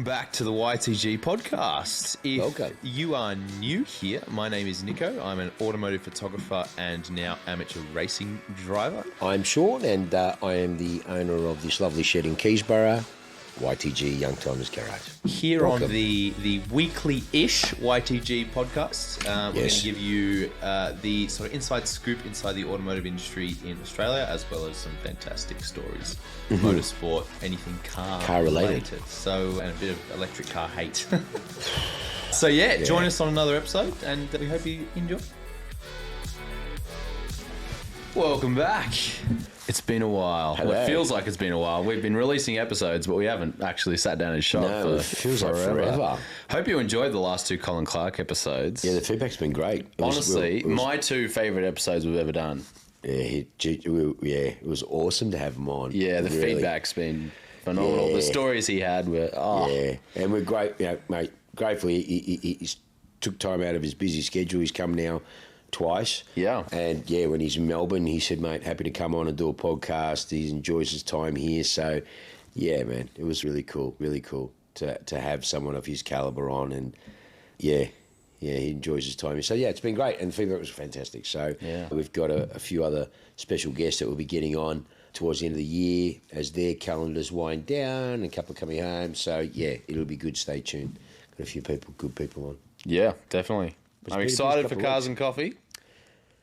Welcome back to the YTG Podcast. Welcome. You are new here, my name is Niko. I'm an automotive photographer and now amateur racing driver. I'm Shaun, and I am the owner of this lovely shed in Keysborough, YTG Young Timers Garage. Here Welcome. on the weekly-ish YTG Podcast, we're going to give you the sort of inside scoop inside the automotive industry in Australia, as well as some fantastic stories, motorsport, anything car related. So, and a bit of electric car hate. So join us on another episode, and we hope you enjoy. Welcome back. It's been a while. Hello. Well, it feels like it's been a while. We've been releasing episodes, but we haven't actually sat down and shot No, it feels like forever. Hope you enjoyed the last two Colin Clark episodes. Yeah, the feedback's been great. Honestly, my two favourite episodes we've ever done. It was awesome to have him on. Yeah, the Really. feedback's been phenomenal. Yeah. The stories he had were, Yeah, and we're great, mate. Gratefully, he took time out of his busy schedule. He's come now twice. Yeah. And when he's in Melbourne, he said, mate, happy to come on and do a podcast. He enjoys his time here. So, yeah, man, it was really cool to have someone of his calibre on. And, he enjoys his time here. So, it's been great. And the feedback was fantastic. So, we've got a few other special guests that we'll be getting on towards the end of the year as their calendars wind down, and a couple are coming home. So, it'll be good. Stay tuned. Got a few good people on. Yeah, definitely. I'm excited for Cars weeks. and Coffee.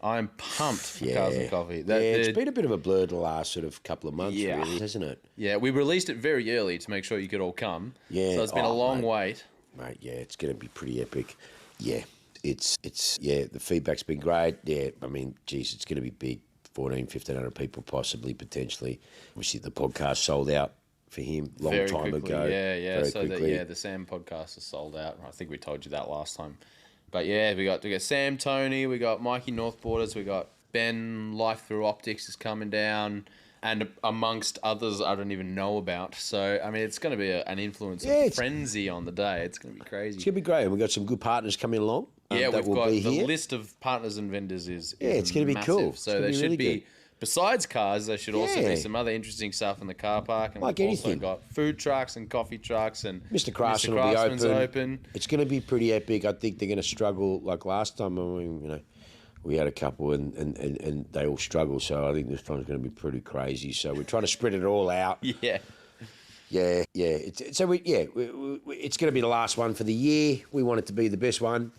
I'm pumped for Cars and Coffee. It's been a bit of a blur the last sort of couple of months, Yeah. really, hasn't it? Yeah, we released it very early to make sure you could all come. Yeah. So it's been a long mate. wait. Mate, it's going to be pretty epic. Yeah, it's the feedback's been great. Yeah, I mean, geez, it's going to be big. 1,500 people possibly, potentially. Obviously, the podcast sold out for him long Very time quickly. ago. Yeah. Very So quickly. the Sam podcast is sold out. I think we told you that last time. But yeah, we got Sam, Tony, we got Mikey Northborders, we got Ben Life Through Optics is coming down, and amongst others I don't even know about. So I mean, it's going to be an influence frenzy on the day. It's going to be crazy. It's going to be great. And we've got some good partners coming along. Yeah, that we've will got be the here. list of partners and vendors is it's going to be massive. cool. So It's there gonna be should really be, good. besides cars, there should also be Yeah. some other interesting stuff in the car park. And Like we've also anything. got food trucks and coffee trucks, and Mr. Craftsman will be open. It's going to be pretty epic. I think they're going to struggle like last time. I mean, we had a couple and they all struggle. So I think this time's going to be pretty crazy. So we're trying to spread it all out. Yeah. Yeah. It's going to be the last one for the year. We want it to be the best one.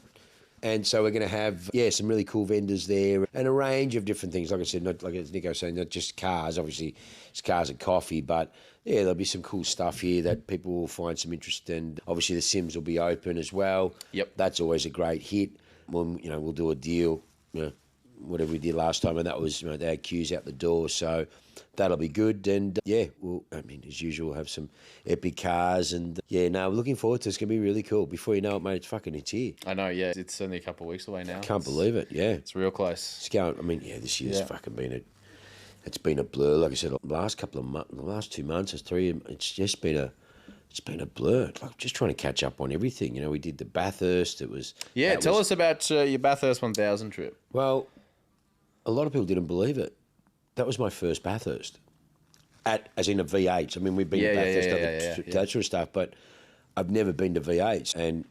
And so we're going to have, some really cool vendors there and a range of different things. Like I said, not like as Niko was saying, not just cars. Obviously, it's cars and coffee. But, there'll be some cool stuff here that people will find some interest in. Obviously, the Sims will be open as well. Yep. That's always a great hit. We'll do a deal, whatever we did last time. And that was, they had queues out the door. So that'll be good. And, as usual, we'll have some epic cars. And, we're looking forward to it. It's going to be really cool. Before you know it, mate, it's here. I know, yeah. It's only a couple of weeks away now. Can't believe it, yeah. It's real close. It's going, this year's fucking been a blur. Like I said, the last 2 months, it's just been a blur. Like just trying to catch up on everything. We did the Bathurst. Tell us about your Bathurst 1000 trip. Well, a lot of people didn't believe it. That was my first Bathurst, as in a V8. I mean, we've been to Bathurst, that sort of stuff, but I've never been to V8s. And,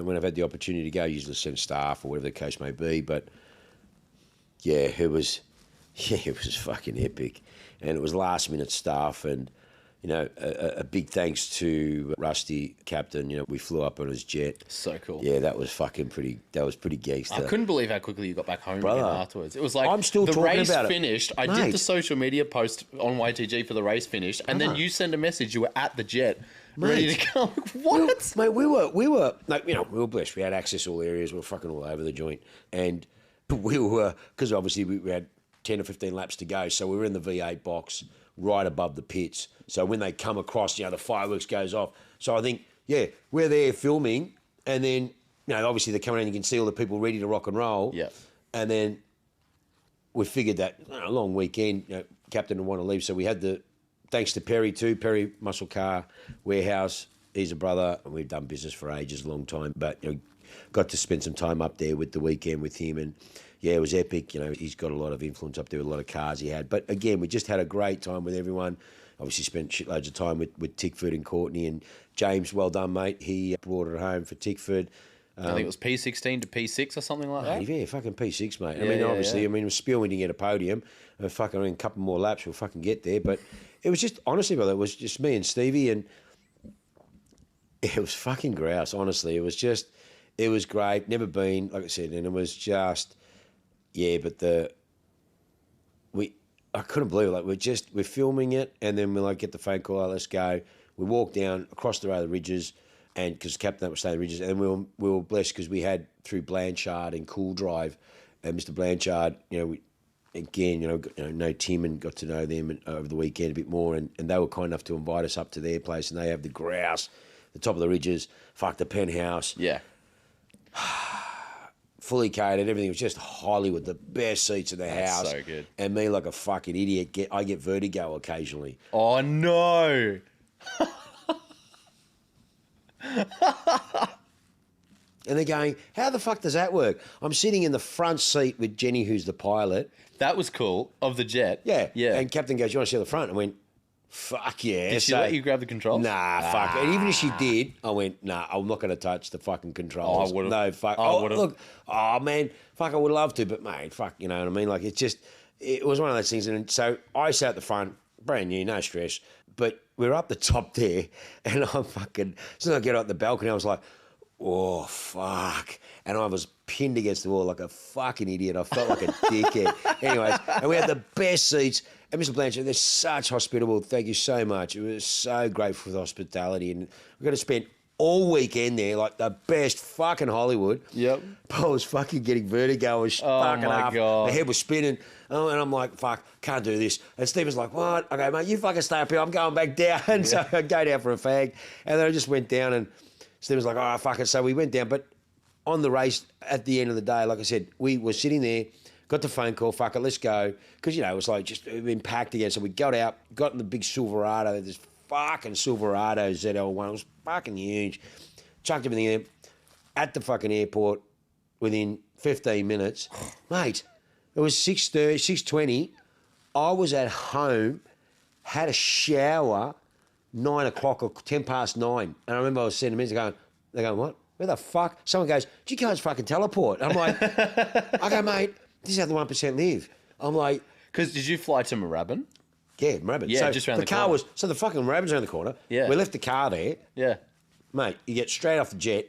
when I've had the opportunity to go, usually send staff or whatever the case may be. But, it was fucking epic. And it was last-minute stuff. And, a big thanks to Rusty, captain. We flew up on his jet. So cool. Yeah, that was pretty gangster. I couldn't believe how quickly you got back home again afterwards. It was like I'm still the talking race about it. finished. I Mate. did the social media post on YTG for the race finished, and then you send a message. You were at the jet, ready to go. What? Mate, we were like, we were blessed. We had access to all areas. We were fucking all over the joint. And we were, because obviously we had 10 or 15 laps to go. So we were in the V8 box right above the pits. So when they come across, the fireworks goes off. So I think, we're there filming. And then, obviously they're coming in, you can see all the people ready to rock and roll. Yeah. And then we figured that a long weekend, captain didn't want to leave. So we had thanks to Perry too, Perry Muscle Car Warehouse. He's a brother, and we've done business for ages, a long time. But got to spend some time up there with the weekend with him, and it was epic. He's got a lot of influence up there with a lot of cars he had. But again, we just had a great time with everyone. obviously spent shitloads of time with Tickford and Courtney, and James, well done, mate. He brought it home for Tickford. I think it was P16 to P6 or something like that. Yeah, fucking P6, mate. Yeah, I mean, we're spewing to get a podium. A couple more laps, we'll fucking get there. But it was just, honestly, brother, it was just me and Stevie, and it was fucking grouse, honestly. It was great. Never been, like I said, and it was just, but I couldn't believe it. Like, we're filming it, and then we like get the phone call, let's go. We walk down across the road of the ridges, and because Captain was staying in the ridges, and we were blessed because we had through Blanchard and Cool Drive, and Mr. Blanchard, know Tim and got to know them over the weekend a bit more, and they were kind enough to invite us up to their place, and they have the grouse, the top of the ridges, the penthouse. Yeah. Fully catered, everything was just Hollywood, the best seats in the house. So good. And me, like a fucking idiot, I get vertigo occasionally. Oh, no. And they're going, how the fuck does that work? I'm sitting in the front seat with Jenny, who's the pilot. That was cool, of the jet. Yeah. Yeah. And Captain goes, you want to sit at the front? I went, fuck yeah. Did she let you grab the controls? Nah, fuck. And even if she did, I went, nah, I'm not going to touch the fucking controls. I would've. No, fuck. Look, man, fuck, I would love to, but mate, fuck, you know what I mean? Like, it was one of those things. And so I sat at the front, brand new, no stress, but we're up the top there, and I'm fucking, as soon as I get out the balcony, I was like, oh, fuck. And I was pinned against the wall like a fucking idiot. I felt like a dickhead. Anyways, and we had the best seats. And Mr. Blanchard, they're such hospitable. Thank you so much. It was so grateful for the hospitality. And we're going to spend all weekend there, like the best fucking Hollywood. Yep. But I was fucking getting vertigo. I was fucking up. God. My head was spinning. Oh, and I'm like, fuck, can't do this. And Stephen's like, what? I go, mate, you fucking stay up here. I'm going back down. And so I go down for a fag. And then I just went down, and Stephen's like, oh, fuck it. So we went down. But on the race, at the end of the day, like I said, we were sitting there, got the phone call, fuck it, let's go. Because, it was like just been packed again. So we got out, got in the big Silverado, this fucking Silverado ZL1. It was fucking huge. Chucked everything in at the fucking airport within 15 minutes. Mate, it was 6:30, 6:20. I was at home, had a shower, 9 o'clock or 10 past 9. And I remember I was sending them in, they're going, what? Where the fuck? Someone goes, you can't fucking teleport. I'm like, I go, mate, this is how the 1% live. I'm like... Because did you fly to Moorabbin? Yeah, Moorabbin. Yeah, so just around the car corner. So the fucking Moorabbin's around the corner. Yeah. We left the car there. Yeah. Mate, you get straight off the jet.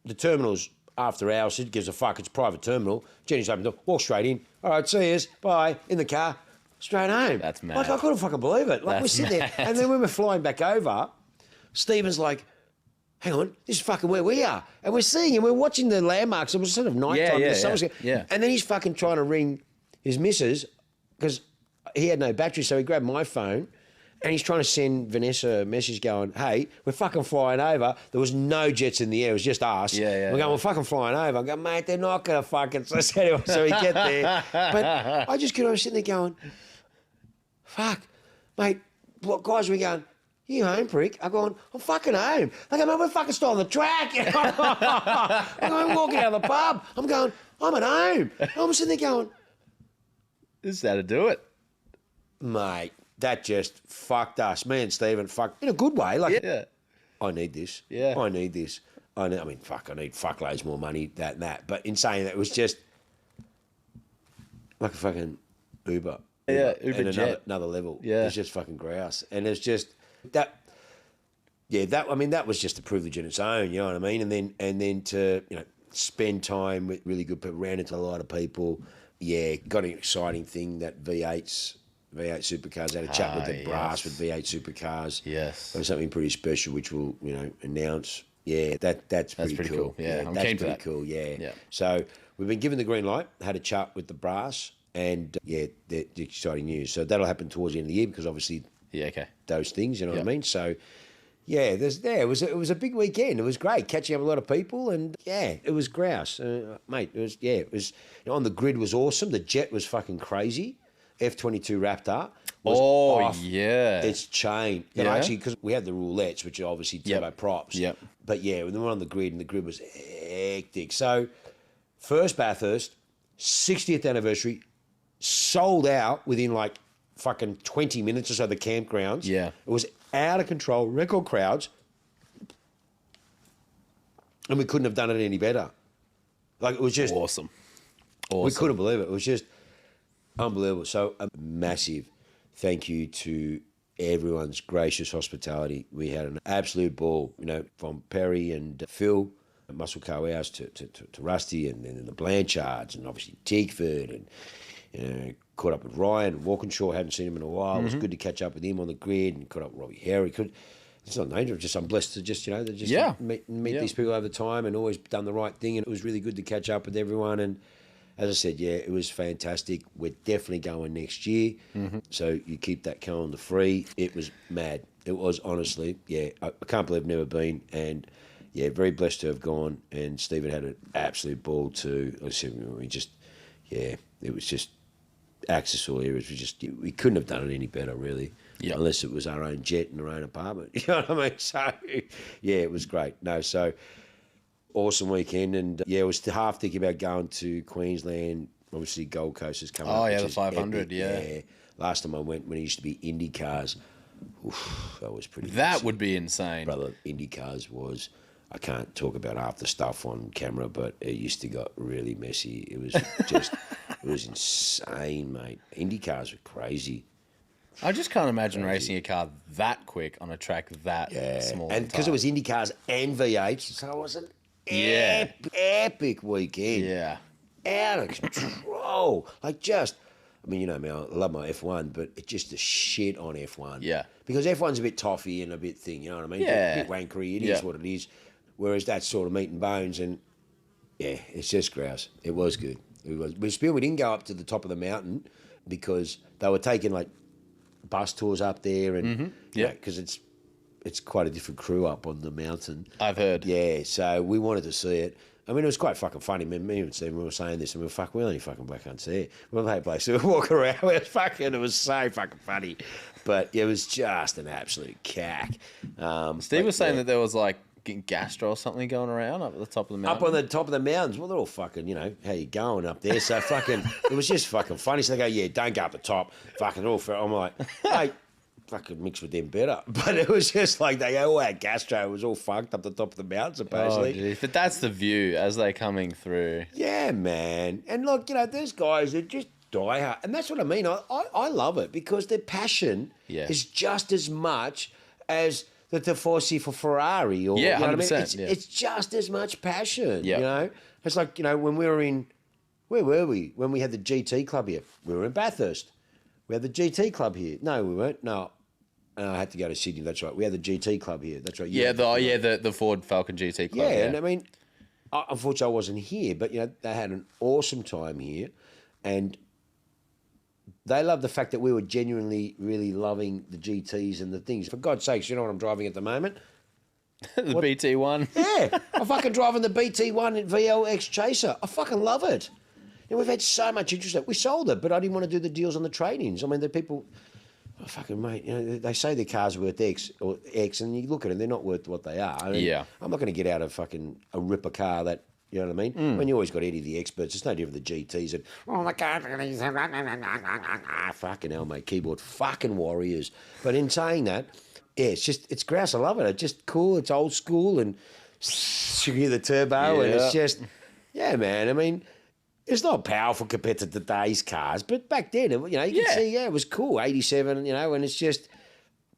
The terminal's after hours. It gives a fuck. It's a private terminal. Jenny's open the door. Walk straight in. All right, see yous. Bye. In the car. Straight home. That's mad. Like, I couldn't fucking believe it. Like, we're sitting there. And then when we're flying back over, Stephen's like, hang on, this is fucking where we are. And we're seeing him, we're watching the landmarks. It was sort of night time. Yeah. And then he's fucking trying to ring his missus because he had no battery, so he grabbed my phone and he's trying to send Vanessa a message going, hey, we're fucking flying over. There was no jets in the air, it was just us. Yeah. We're going, we're fucking flying over. I'm going, mate, they're not going to fucking... So anyway, so we get there. But I just could, I was sitting there going, fuck, mate, what guys are we going... You home, prick? I'm going, I'm fucking home. They go, man, we're fucking still on the track. I'm walking out of the pub. I'm going, I'm at home. I'm sitting there going, this is how to do it. mate, that just fucked us. Me and Stephen fucked in a good way. Like, Yeah. I need this. Yeah. I need this. I need fuckloads more money than that. But in saying that, it was just like a fucking Uber. Yeah, and Uber jet. another level. Yeah. It's just fucking grouse. And it's just... that was just a privilege in its own, you know what I mean? And then to, spend time with really good people, ran into a lot of people. Yeah, got an exciting thing that V8 supercars, had a chat with the brass with V8 supercars. Yes. There was something pretty special which we'll, announce. Yeah, that's pretty cool. Yeah, I'm that's keen for pretty that. cool, yeah. Yeah. So we've been given the green light, had a chat with the brass, and the exciting news. So that'll happen towards the end of the year because obviously those things, you know what I mean? So yeah, it was a big weekend. It was great catching up with a lot of people, and it was grouse, mate. It was on the grid was awesome. The jet was fucking crazy. F22 Raptor was off its chain. And actually, because we had the roulettes, which are obviously turbo props. Yep. But yeah, when they were on the grid, and the grid was hectic. So first Bathurst, 60th anniversary, sold out within like fucking 20 minutes or so, the campgrounds. Yeah. It was out of control, record crowds. And we couldn't have done it any better. Like, it was just... Awesome. We couldn't believe it. It was just unbelievable. So a massive thank you to everyone's gracious hospitality. We had an absolute ball, from Perry and Phil, Muscle Car House to Rusty, and then the Blanchards, and obviously Tigford, and caught up with Ryan Walkinshaw. Hadn't seen him in a while. It was good to catch up with him on the grid, and caught up with Robbie Harry. It's not dangerous. Just I'm blessed to just meet these people over time, and always done the right thing. And it was really good to catch up with everyone. And as I said, it was fantastic. We're definitely going next year. So you keep that calendar free. It was mad. It was, honestly, I can't believe I've never been. And very blessed to have gone. And Stephen had an absolute ball too. I said, it was just access all areas. We couldn't have done it any better, really. Yep. Unless it was our own jet and our own apartment. You know what I mean? So, it was great. So awesome weekend. And, I was half thinking about going to Queensland. Obviously, Gold Coast is coming up. Oh, the 500, Yeah. Last time I went, when it used to be Indy cars, that was pretty That awesome. would be insane. Brother, Indy cars was... I can't talk about half the stuff on camera, but it used to get really messy. It was just... it was insane, mate. Indy cars were crazy. I just can't imagine racing a car that quick on a track that small. And because it was Indy cars and V8, so it was an epic weekend. Yeah. Out of control. I love my F1, but it's just the shit on F1. Yeah. Because F1's a bit toffee and a bit thing, you know what I mean? Yeah. A bit wankery. It is what it is. Whereas that's sort of meat and bones, and it's just grouse. It was good. We didn't go up to the top of the mountain because they were taking like bus tours up there, and because it's quite a different crew up on the mountain. I've heard. Yeah, so we wanted to see it. I mean, it was quite fucking funny. Me and Steve, we were saying this, and we only fucking black cunts there. We were place, so we walk around. It was so fucking funny, but it was just an absolute cack. Steve was saying that there was like gastro or something going around up at the top of the mountain. Up on the top of the mountains. Well, they're all fucking, how you going up there? So fucking, it was just fucking funny. So they go, don't go up the top. Fucking all. I'm like, hey, fucking mix with them better. But it was just like they all had gastro. It was all fucked up the top of the mountain, supposedly. But that's the view as they're coming through. Yeah, man. And look, there's guys that just die hard. And that's what I mean. I love it because their passion is just as much as the Tifosi for Ferrari. Or, 100%. It's just as much passion, It's like, when we were in... Where were we? When we had the GT club here. We were in Bathurst. We had the GT club here. No, we weren't. No, I had to go to Sydney. That's right. We had the GT club here. That's right. The Ford Falcon GT club. Yeah, and I mean, unfortunately, I wasn't here, but they had an awesome time here, and they loved the fact that we were genuinely really loving the GTs and the things. For God's sakes, you know what I'm driving at the moment? The BT1. Yeah, I'm fucking driving the BT1 VLX Chaser. I fucking love it. We've had so much interest. We sold it, but I didn't want to do the deals on the trade-ins. I mean, the people, fucking mate, they say their car's worth X, and you look at them, they're not worth what they are. I mean, I'm not going to get out of fucking a ripper car that, you know what I mean? When you always got Eddie the experts, it's no different than the GTs and, my car, fucking hell, mate, keyboard fucking warriors. But in saying that, it's grouse. I love it. It's just cool. It's old school, and you hear the turbo, and it's just, man. I mean, it's not powerful compared to today's cars, but back then, you can see, it was cool. 87, and it's just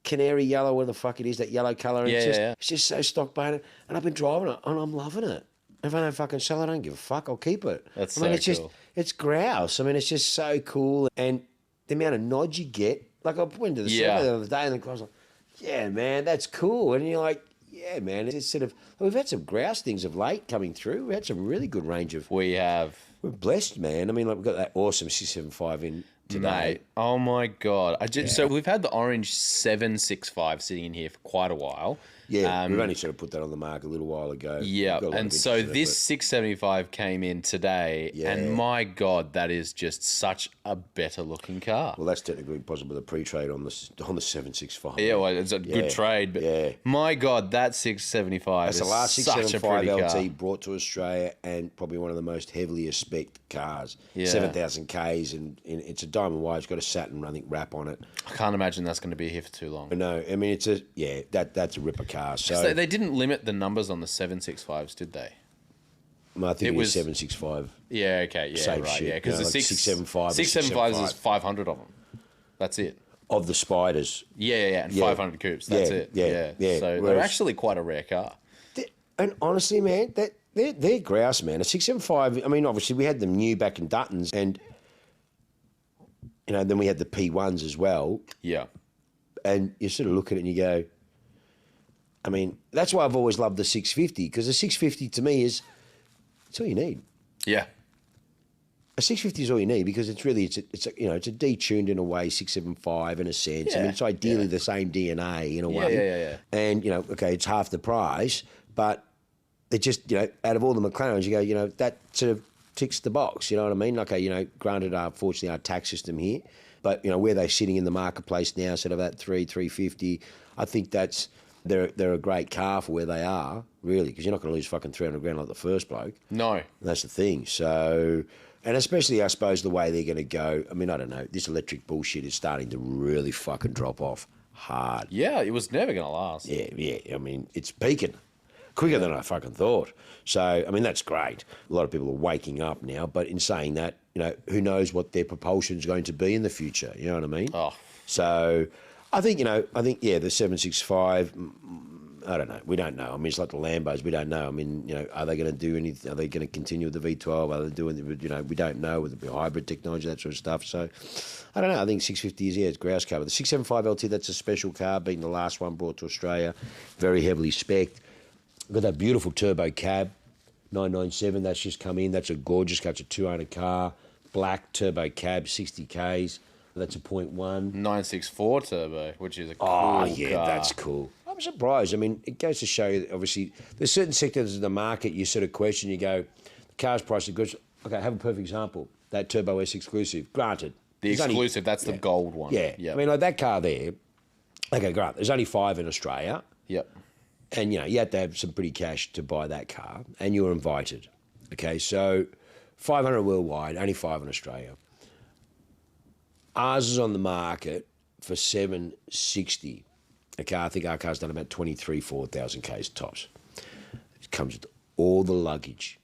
canary yellow, where the fuck it is, that yellow colour. And it's just so stock boned, and I've been driving it, and I'm loving it. If I don't fucking sell it, I don't give a fuck. I'll keep it. That's it's cool. just, it's grouse. I mean, it's just so cool, and the amount of nods you get. Like, I went to the survey the other day, and the guy was like, yeah, man, that's cool. And you're like, yeah, man, it's sort of, we've had some grouse things of late coming through. We had some really good range of. We have. We're blessed, man. I mean, like, we've got that awesome 675 in today. Mate, oh my God. So we've had the orange 765 sitting in here for quite a while. Yeah, we've only sort of put that on the market a little while ago. Yeah, and so this 675 came in today, and my God, that is just such a better looking car. Well, that's technically possible the pre-trade on the 765. Yeah, well, it's a good trade, but my God, that 675 that's is the last such a 675 pretty LT brought to Australia, and probably one of the most heavily spec'd cars. Yeah. 7,000 Ks, and it's a diamond white. It's got a satin, I think, wrap on it. I can't imagine that's going to be here for too long. No, I mean, that's a ripper car. So they didn't limit the numbers on the 765s, did they? I think it was 765. Yeah, okay, yeah, Same right, shit. yeah, because the 675 675 is 500 of them. That's it. Of the Spiders. Yeah, and 500 coupes. That's it. Yeah. So they're actually quite a rare car. And honestly, man, they're grouse, man. A 675. I mean, obviously we had them new back in Duttons, and then we had the P1s as well. Yeah. And you sort of look at it and you go, I mean, that's why I've always loved the 650, because the 650 to me it's all you need. Yeah. A 650 is all you need, because it's a detuned in a way 675 in a sense. I mean, it's ideally the same DNA in a way. Yeah. And it's half the price, but it just out of all the McLarens, you go, that sort of ticks the box. You know what I mean? Okay, granted, unfortunately, our tax system here, but where they're sitting in the marketplace now, sort of at 350, I think they're a great car for where they are, really, because you're not going to lose fucking 300 grand like the first bloke. No. That's the thing. So, and especially, I suppose, the way they're going to go, I mean, I don't know, this electric bullshit is starting to really fucking drop off hard. Yeah, it was never going to last. Yeah. I mean, it's peaking quicker than I fucking thought. So, I mean, that's great. A lot of people are waking up now, but in saying that, who knows what their propulsion is going to be in the future, you know what I mean? Oh. So, I think, the 765, I don't know. We don't know. I mean, it's like the Lambos. We don't know. I mean, are they going to do anything? Are they going to continue with the V12? Are they doing, we don't know, with the hybrid technology, that sort of stuff. So, I don't know. I think 650 is, it's grouse car. But the 675 LT, that's a special car, being the last one brought to Australia. Very heavily spec'd. Got that beautiful turbo cab, 997. That's just come in. That's a gorgeous car. It's a 2-owner car. Black turbo cab, 60 Ks. That's a 0.1. 964 turbo, which is a cool car. That's cool. I'm surprised. I mean, it goes to show you that obviously there's certain sectors of the market you sort of question, you go, the car's price is good. Okay, I have a perfect example. That Turbo S exclusive. Granted. The exclusive, that's the gold one. Yeah. I mean, like that car there, okay, great. There's only 5 in Australia. Yep. And, you had to have some pretty cash to buy that car, and you were invited. Okay, so 500 worldwide, only 5 in Australia. Ours is on the market for 760. Okay, I think our car's done about 4,000 Ks tops. It comes with all the luggage,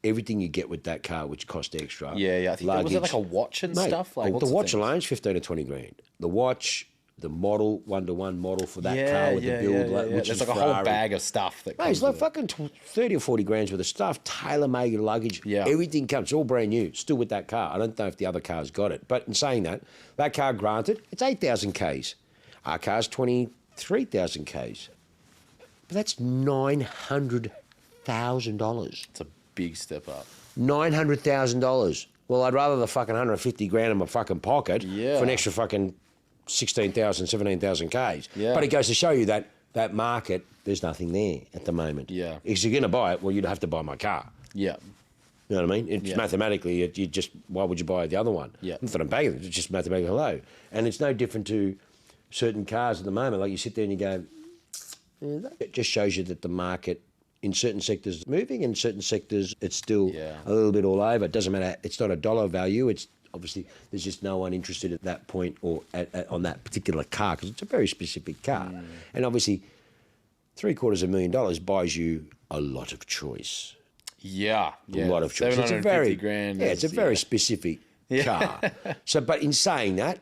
everything you get with that car, which cost extra. Yeah. I think was it like a watch and stuff? Like the watch alone is 15 to 20 grand. The watch, the model, 1-to-1 model for that car with the build, which there's is like Ferrari. a whole bag of stuff that comes it's like fucking 30 or 40 grand's worth of stuff, tailor-made luggage, everything comes, it's all brand new, still with that car. I don't know if the other car's got it, but in saying that car, granted, it's 8,000 Ks. Our car's 23,000 Ks. But that's $900,000. It's a big step up. $900,000. Well, I'd rather the fucking 150 grand in my fucking pocket for an extra fucking 16,000, 17,000 Ks. Yeah. But it goes to show you that market, there's nothing there at the moment. Yeah. If you're going to buy it, well, you'd have to buy my car. Yeah. You know what I mean? It's mathematically, why would you buy the other one? Yeah. Not that I'm paying it, it's just mathematically low. And it's no different to certain cars at the moment. Like you sit there and you go, it just shows you that the market in certain sectors is moving, in certain sectors it's still a little bit all over. It doesn't matter. It's not a dollar value. It's obviously there's just no one interested at that point or on that particular car because it's a very specific car. And obviously $750,000 buys you a lot of choice. Yeah. A lot of choice. It's a very grand. It's a very specific car. So, but in saying that,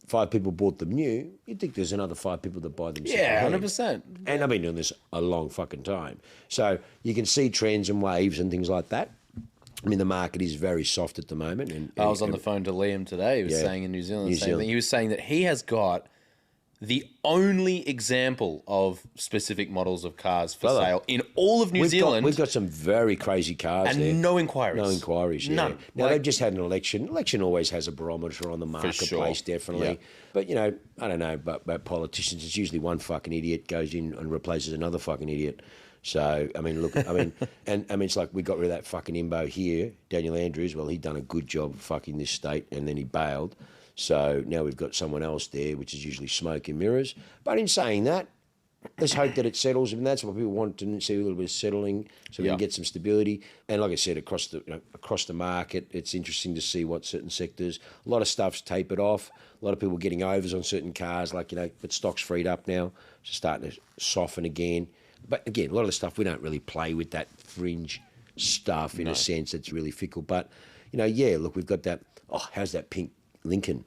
5 people bought them new, you'd think there's another 5 people that buy them secondhand. 100%. And I've been doing this a long fucking time. So you can see trends and waves and things like that. I mean, the market is very soft at the moment. And I was on the phone to Liam today. He was saying in New Zealand, he was saying that he has got the only example of specific models of cars for sale in all of New Zealand. We've got some very crazy cars and there. no inquiries. No inquiries, yeah. None. Now, they've just had an election. Election always has a barometer on the marketplace, definitely. Yeah. But, you know, I don't know about politicians. It's usually one fucking idiot goes in and replaces another fucking idiot. So, I mean, look, it's like we got rid of that fucking imbo here, Daniel Andrews. Well, he'd done a good job fucking this state and then he bailed. So now we've got someone else there, which is usually smoke and mirrors. But in saying that, let's hope that it settles. And that's what people want to see, a little bit of settling so we can get some stability. And like I said, across the market, it's interesting to see what certain sectors, a lot of stuff's tapered off. A lot of people getting overs on certain cars, like, you know, but stock's freed up now. It's starting to soften again. But again, a lot of the stuff, we don't really play with that fringe stuff in a sense. It's really fickle. But, you know, yeah, look, we've got that. Oh, how's that pink Lincoln?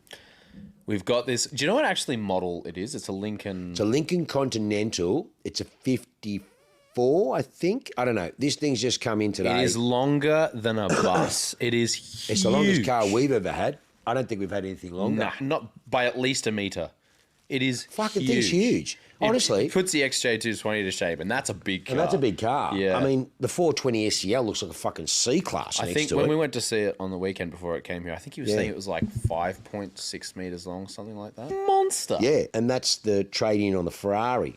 We've got this. Do you know what actually model it is? It's a Lincoln. It's a Lincoln Continental. It's a 54, I think. I don't know. This thing's just come in today. It is longer than a bus. It is huge. It's the longest car we've ever had. I don't think we've had anything longer. Nah, not by at least a metre. It is fucking huge. Thing's huge. Honestly. It puts the XJ220 to shape, and that's a big car. And that's a big car. Yeah. I mean, the 420 SCL looks like a fucking C-Class I think when we went to see it on the weekend before it came here, I think he was saying it was like 5.6 metres long, something like that. Monster. Yeah, and that's the trade-in on the Ferrari.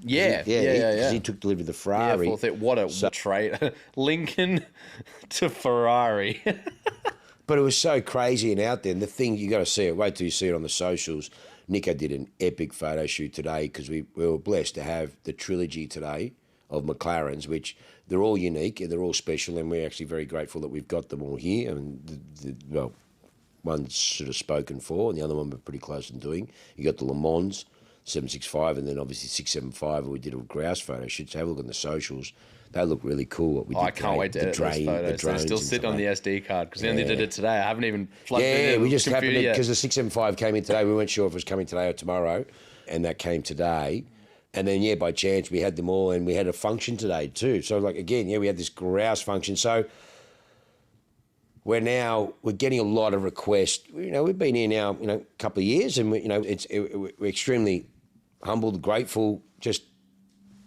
Yeah. Because he took delivery of the Ferrari. Yeah, what a trade. Lincoln to Ferrari. But it was so crazy and out there. And the thing, you got to see it. Wait till you see it on the socials. Niko did an epic photo shoot today because we were blessed to have the trilogy today of McLarens, which they're all unique and they're all special, and we're actually very grateful that we've got them all here. And well, one's sort of spoken for, and the other one we're pretty close in doing. You got the Le Mans 765, and then obviously 675. We did a grouse photo shoot. So have a look on the socials. They look really cool. What we did I can't wait to edit those photos. They're still sitting on the SD card because we only did it today. I haven't even plugged it in. Yeah, we just happened to, because the 675 came in today. We weren't sure if it was coming today or tomorrow, and that came today. And then, by chance, we had them all, and we had a function today too. So, like, again, we had this grouse function. So we're getting a lot of requests. You know, we've been here now, a couple of years, and we're extremely humbled, grateful, just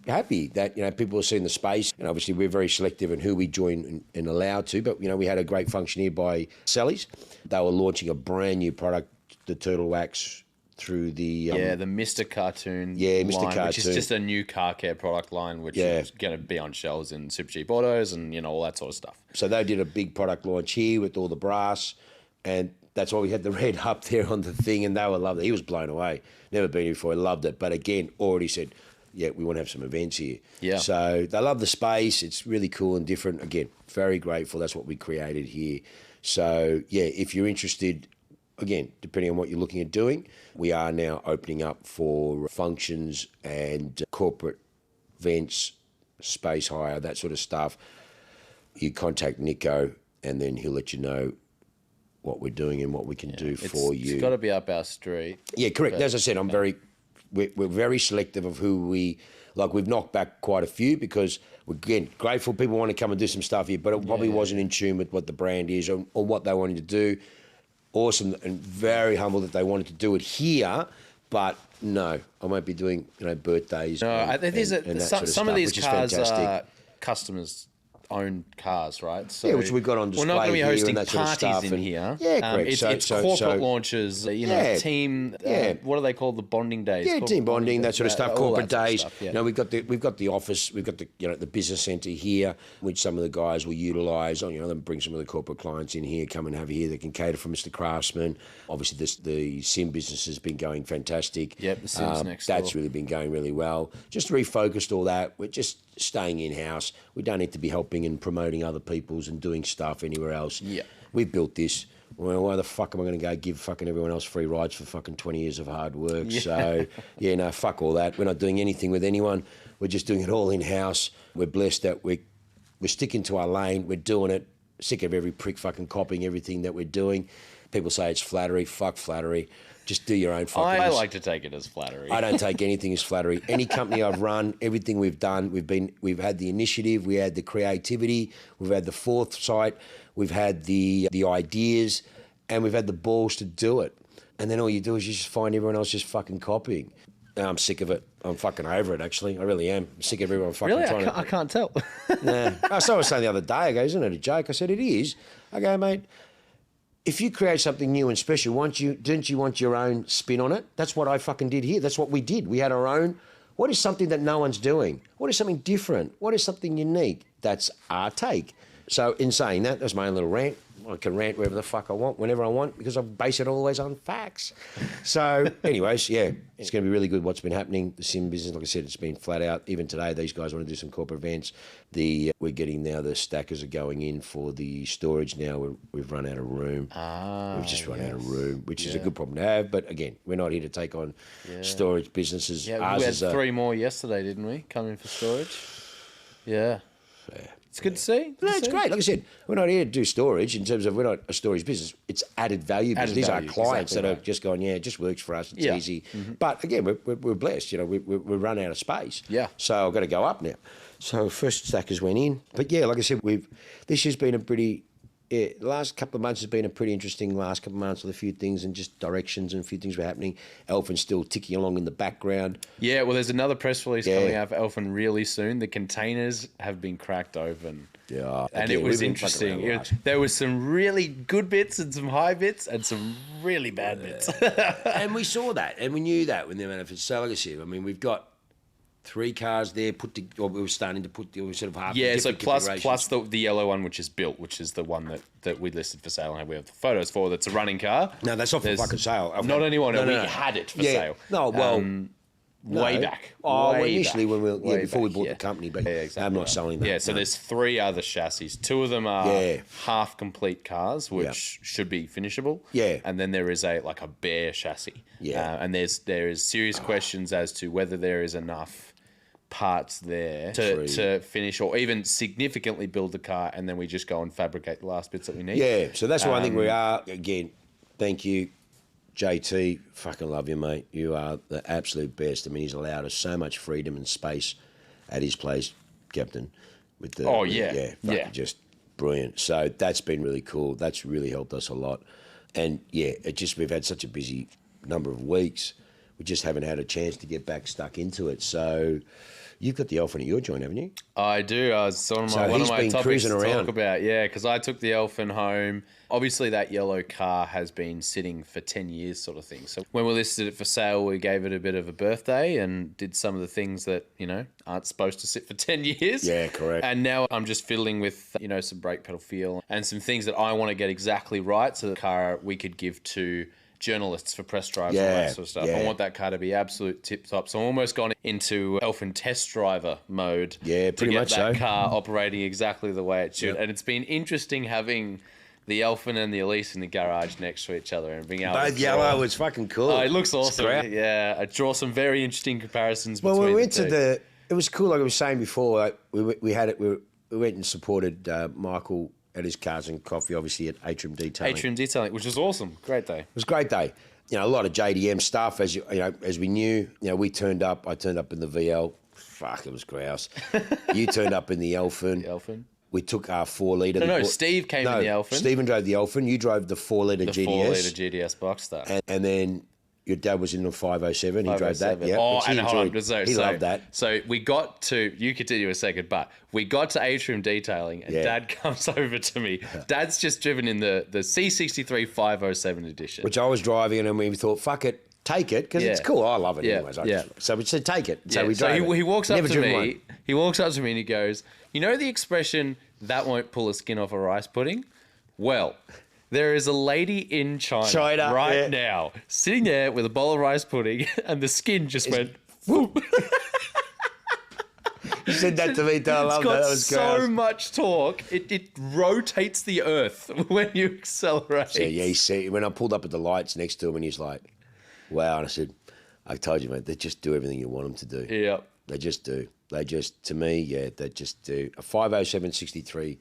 happy that people are seeing the space. And obviously we're very selective in who we join and allow to. But we had a great function here by Sally's. They were launching a brand new product, the Turtle Wax, through the the Mr. Cartoon Mr. line, Cartoon, which is just a new car care product line, which is going to be on shelves in Super Cheap Autos and all that sort of stuff. So they did a big product launch here with all the brass, and that's why we had the red up there on the thing, and they were loved it. He was blown away. Never been here before. He loved it. But again, already said, we want to have some events here. Yeah. So they love the space. It's really cool and different. Again, very grateful. That's what we created here. So, if you're interested, again, depending on what you're looking at doing, we are now opening up for functions and corporate events, space hire, that sort of stuff. You contact Niko, and then he'll let you know what we're doing and what we can do for you. It's got to be up our street. Yeah, correct. As I said, we're very selective of who we've knocked back quite a few because, again, grateful people want to come and do some stuff here, but it probably wasn't in tune with what the brand is or what they wanted to do. Awesome and very humble that they wanted to do it here, but no, I won't be doing birthdays. No, some of these cars are customers' own cars, right? So which we've got on display. We're not going to be hosting parties sort of stuff in here. Yeah, correct. It's corporate launches, team. What are they called? The bonding days. Yeah, team bonding, that sort of stuff. Corporate days. Sort of stuff, we've got the office. We've got the business centre here, which some of the guys will utilise. Them bring some of the corporate clients in here, come and have here. They can cater for Mr. Craftsman. Obviously, the sim business has been going fantastic. Yep, the sim's next door. That's really been going really well. Just refocused all that. We're just staying in-house. We don't need to be helping and promoting other people's and doing stuff anywhere else. Yeah. We built this. Well, why the fuck am I going to go give fucking everyone else free rides for fucking 20 years of hard work? Yeah. So, fuck all that. We're not doing anything with anyone. We're just doing it all in-house. We're blessed that we're sticking to our lane. We're doing it. Sick of every prick fucking copying everything that we're doing. People say it's flattery. Fuck flattery. Just do your own fucking... I like to take it as flattery. I don't take anything as flattery. Any company I've run, everything we've done, we've had the initiative, we had the creativity, we've had the foresight, we've had the ideas, and we've had the balls to do it. And then all you do is you just find everyone else just fucking copying. And I'm sick of it. I'm fucking over it, actually. I really am. I'm sick of everyone fucking trying to... I can't tell. Nah. So I was saying the other day, I go, isn't it a joke? I said, it is. I go, mate, if you create something new and special, didn't you want your own spin on it? That's what I fucking did here. That's what we did. We had our own... What is something that no one's doing? What is something different? What is something unique? That's our take. So in saying that, that's my own little rant. I can rant wherever the fuck I want, whenever I want, because I base it always on facts. So anyways, yeah, it's going to be really good what's been happening. The sim business, like I said, it's been flat out. Even today, these guys want to do some corporate events. We're getting now, the stackers are going in for the storage now. We've run out of room. We've just run out of room, which is a good problem to have. But again, we're not here to take on storage businesses. Yeah, we had 3 more yesterday, didn't we, coming for storage? Yeah. It's good to see. No, it's great. Like I said, we're not here to do storage in terms of we're not a storage business. It's added value business. These are clients that are just going, it just works for us. It's easy. Mm-hmm. But again, we're blessed. We run out of space. Yeah. So I've got to go up now. So first stackers went in. But yeah, like I said, this has been a pretty... Yeah, the last couple of months has been a pretty interesting last couple of months with a few things and just directions and a few things were happening. Elfin's still ticking along in the background. Yeah, well, there's another press release coming out for Elfin really soon. The containers have been cracked open. Yeah. And it was interesting. There was some really good bits and some high bits and some really bad bits. And we saw that and we knew that when they went for. So like I said, I mean, we've got 3 cars there we were starting to put sort of half. Yeah, so plus the yellow one, which is built, which is the one that we listed for sale and we have the photos for. That's a running car. No, that's not for fucking sale. Not anymore. No, we had it for sale. No, well, way back. Initially before we bought the company, but exactly I'm not selling that. Yeah, so there's 3 other chassis. 2 of them are half complete cars, which should be finishable. Yeah, and then there is a bare chassis. Yeah, and there is serious questions as to whether there is enough parts there to finish or even significantly build the car, and then we just go and fabricate the last bits that we need. Yeah, so that's why I think we are. Again, thank you, JT. Fucking love you, mate. You are the absolute best. I mean, he's allowed us so much freedom and space at his place, Captain. Just brilliant. So that's been really cool. That's really helped us a lot. And we've had such a busy number of weeks. We just haven't had a chance to get back stuck into it. So you've got the Elfin at your joint, haven't you? I do. I was one of my topics to talk about. Yeah, because I took the Elfin home. Obviously, that yellow car has been sitting for 10 years sort of thing. So when we listed it for sale, we gave it a bit of a birthday and did some of the things that, aren't supposed to sit for 10 years. Yeah, correct. And now I'm just fiddling with, some brake pedal feel and some things that I want to get exactly right so the car we could give to journalists for press drives and all that sort of stuff. I want that car to be absolute tip top. So I'm almost gone into Elfin test driver mode. Yeah, pretty much so. To get that car operating exactly the way it should. Yep. And it's been interesting having the Elfin and the Elise in the garage next to each other and being able both yellow was fucking cool. Oh, it looks awesome. Yeah, I draw some very interesting comparisons between we went the two. It was cool, like I was saying before, we went and supported Michael at his Cars and Coffee, obviously at Atrium Detailing. Atrium Detailing, which was awesome. Great day. It was a great day. A lot of JDM stuff, as we knew. We turned up. I turned up in the VL. Fuck, it was grouse. You turned up in the Elfin. The Elfin. We took our 4-litre. No, Steve came in the Elfin. Stephen drove the Elfin. You drove the 4-litre GDS. The 4-litre GDS Boxster. And then your dad was in the 507. He drove that. Yeah. Oh, and hold on. He loved that. So we got to, you continue a second, but we got to Atrium Detailing and Dad comes over to me. Dad's just driven in the C63 507 edition. Which I was driving and we thought, fuck it, take it, because it's cool. I love it anyways. So we said, take it. So we drove it. He walks up to me. He walks up to me and he goes, you know the expression, that won't pull a skin off a rice pudding? Well, there is a lady in China right now sitting there with a bowl of rice pudding and the skin just went whoop. You said that to me, too. I love that. That was so much torque. It rotates the earth when you accelerate. So, he said, when I pulled up at the lights next to him and he's like, wow. And I said, I told you, mate, they just do everything you want them to do. Yeah. They just do. They just, to me, they just do. A 507 63,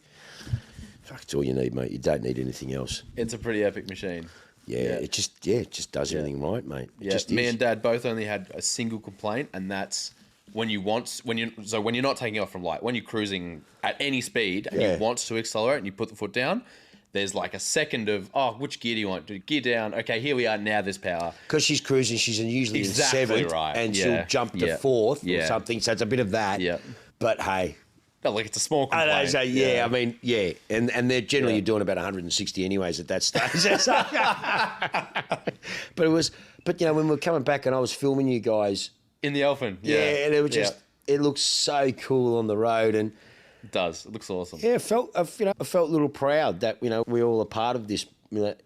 fuck, it's all you need, mate. You don't need anything else. It's a pretty epic machine. It just does everything right, mate. Me and Dad both only had a single complaint, and that's when you're not taking off from light, when you're cruising at any speed and you want to accelerate and you put the foot down, there's like a second of, which gear do you want? Gear down. Okay, here we are. Now there's power. Because she's cruising, she's usually Exactly in 7th, right. and she'll jump to 4th or something. So it's a bit of that. Yeah. But hey. No, like it's a small complaint. I mean, and they're generally doing about 160 anyways at that stage. But when we were coming back and I was filming you guys in the Elfin, and it was just, it looked so cool on the road, and it does. It looks awesome. Yeah, I felt a little proud that we're all a part of this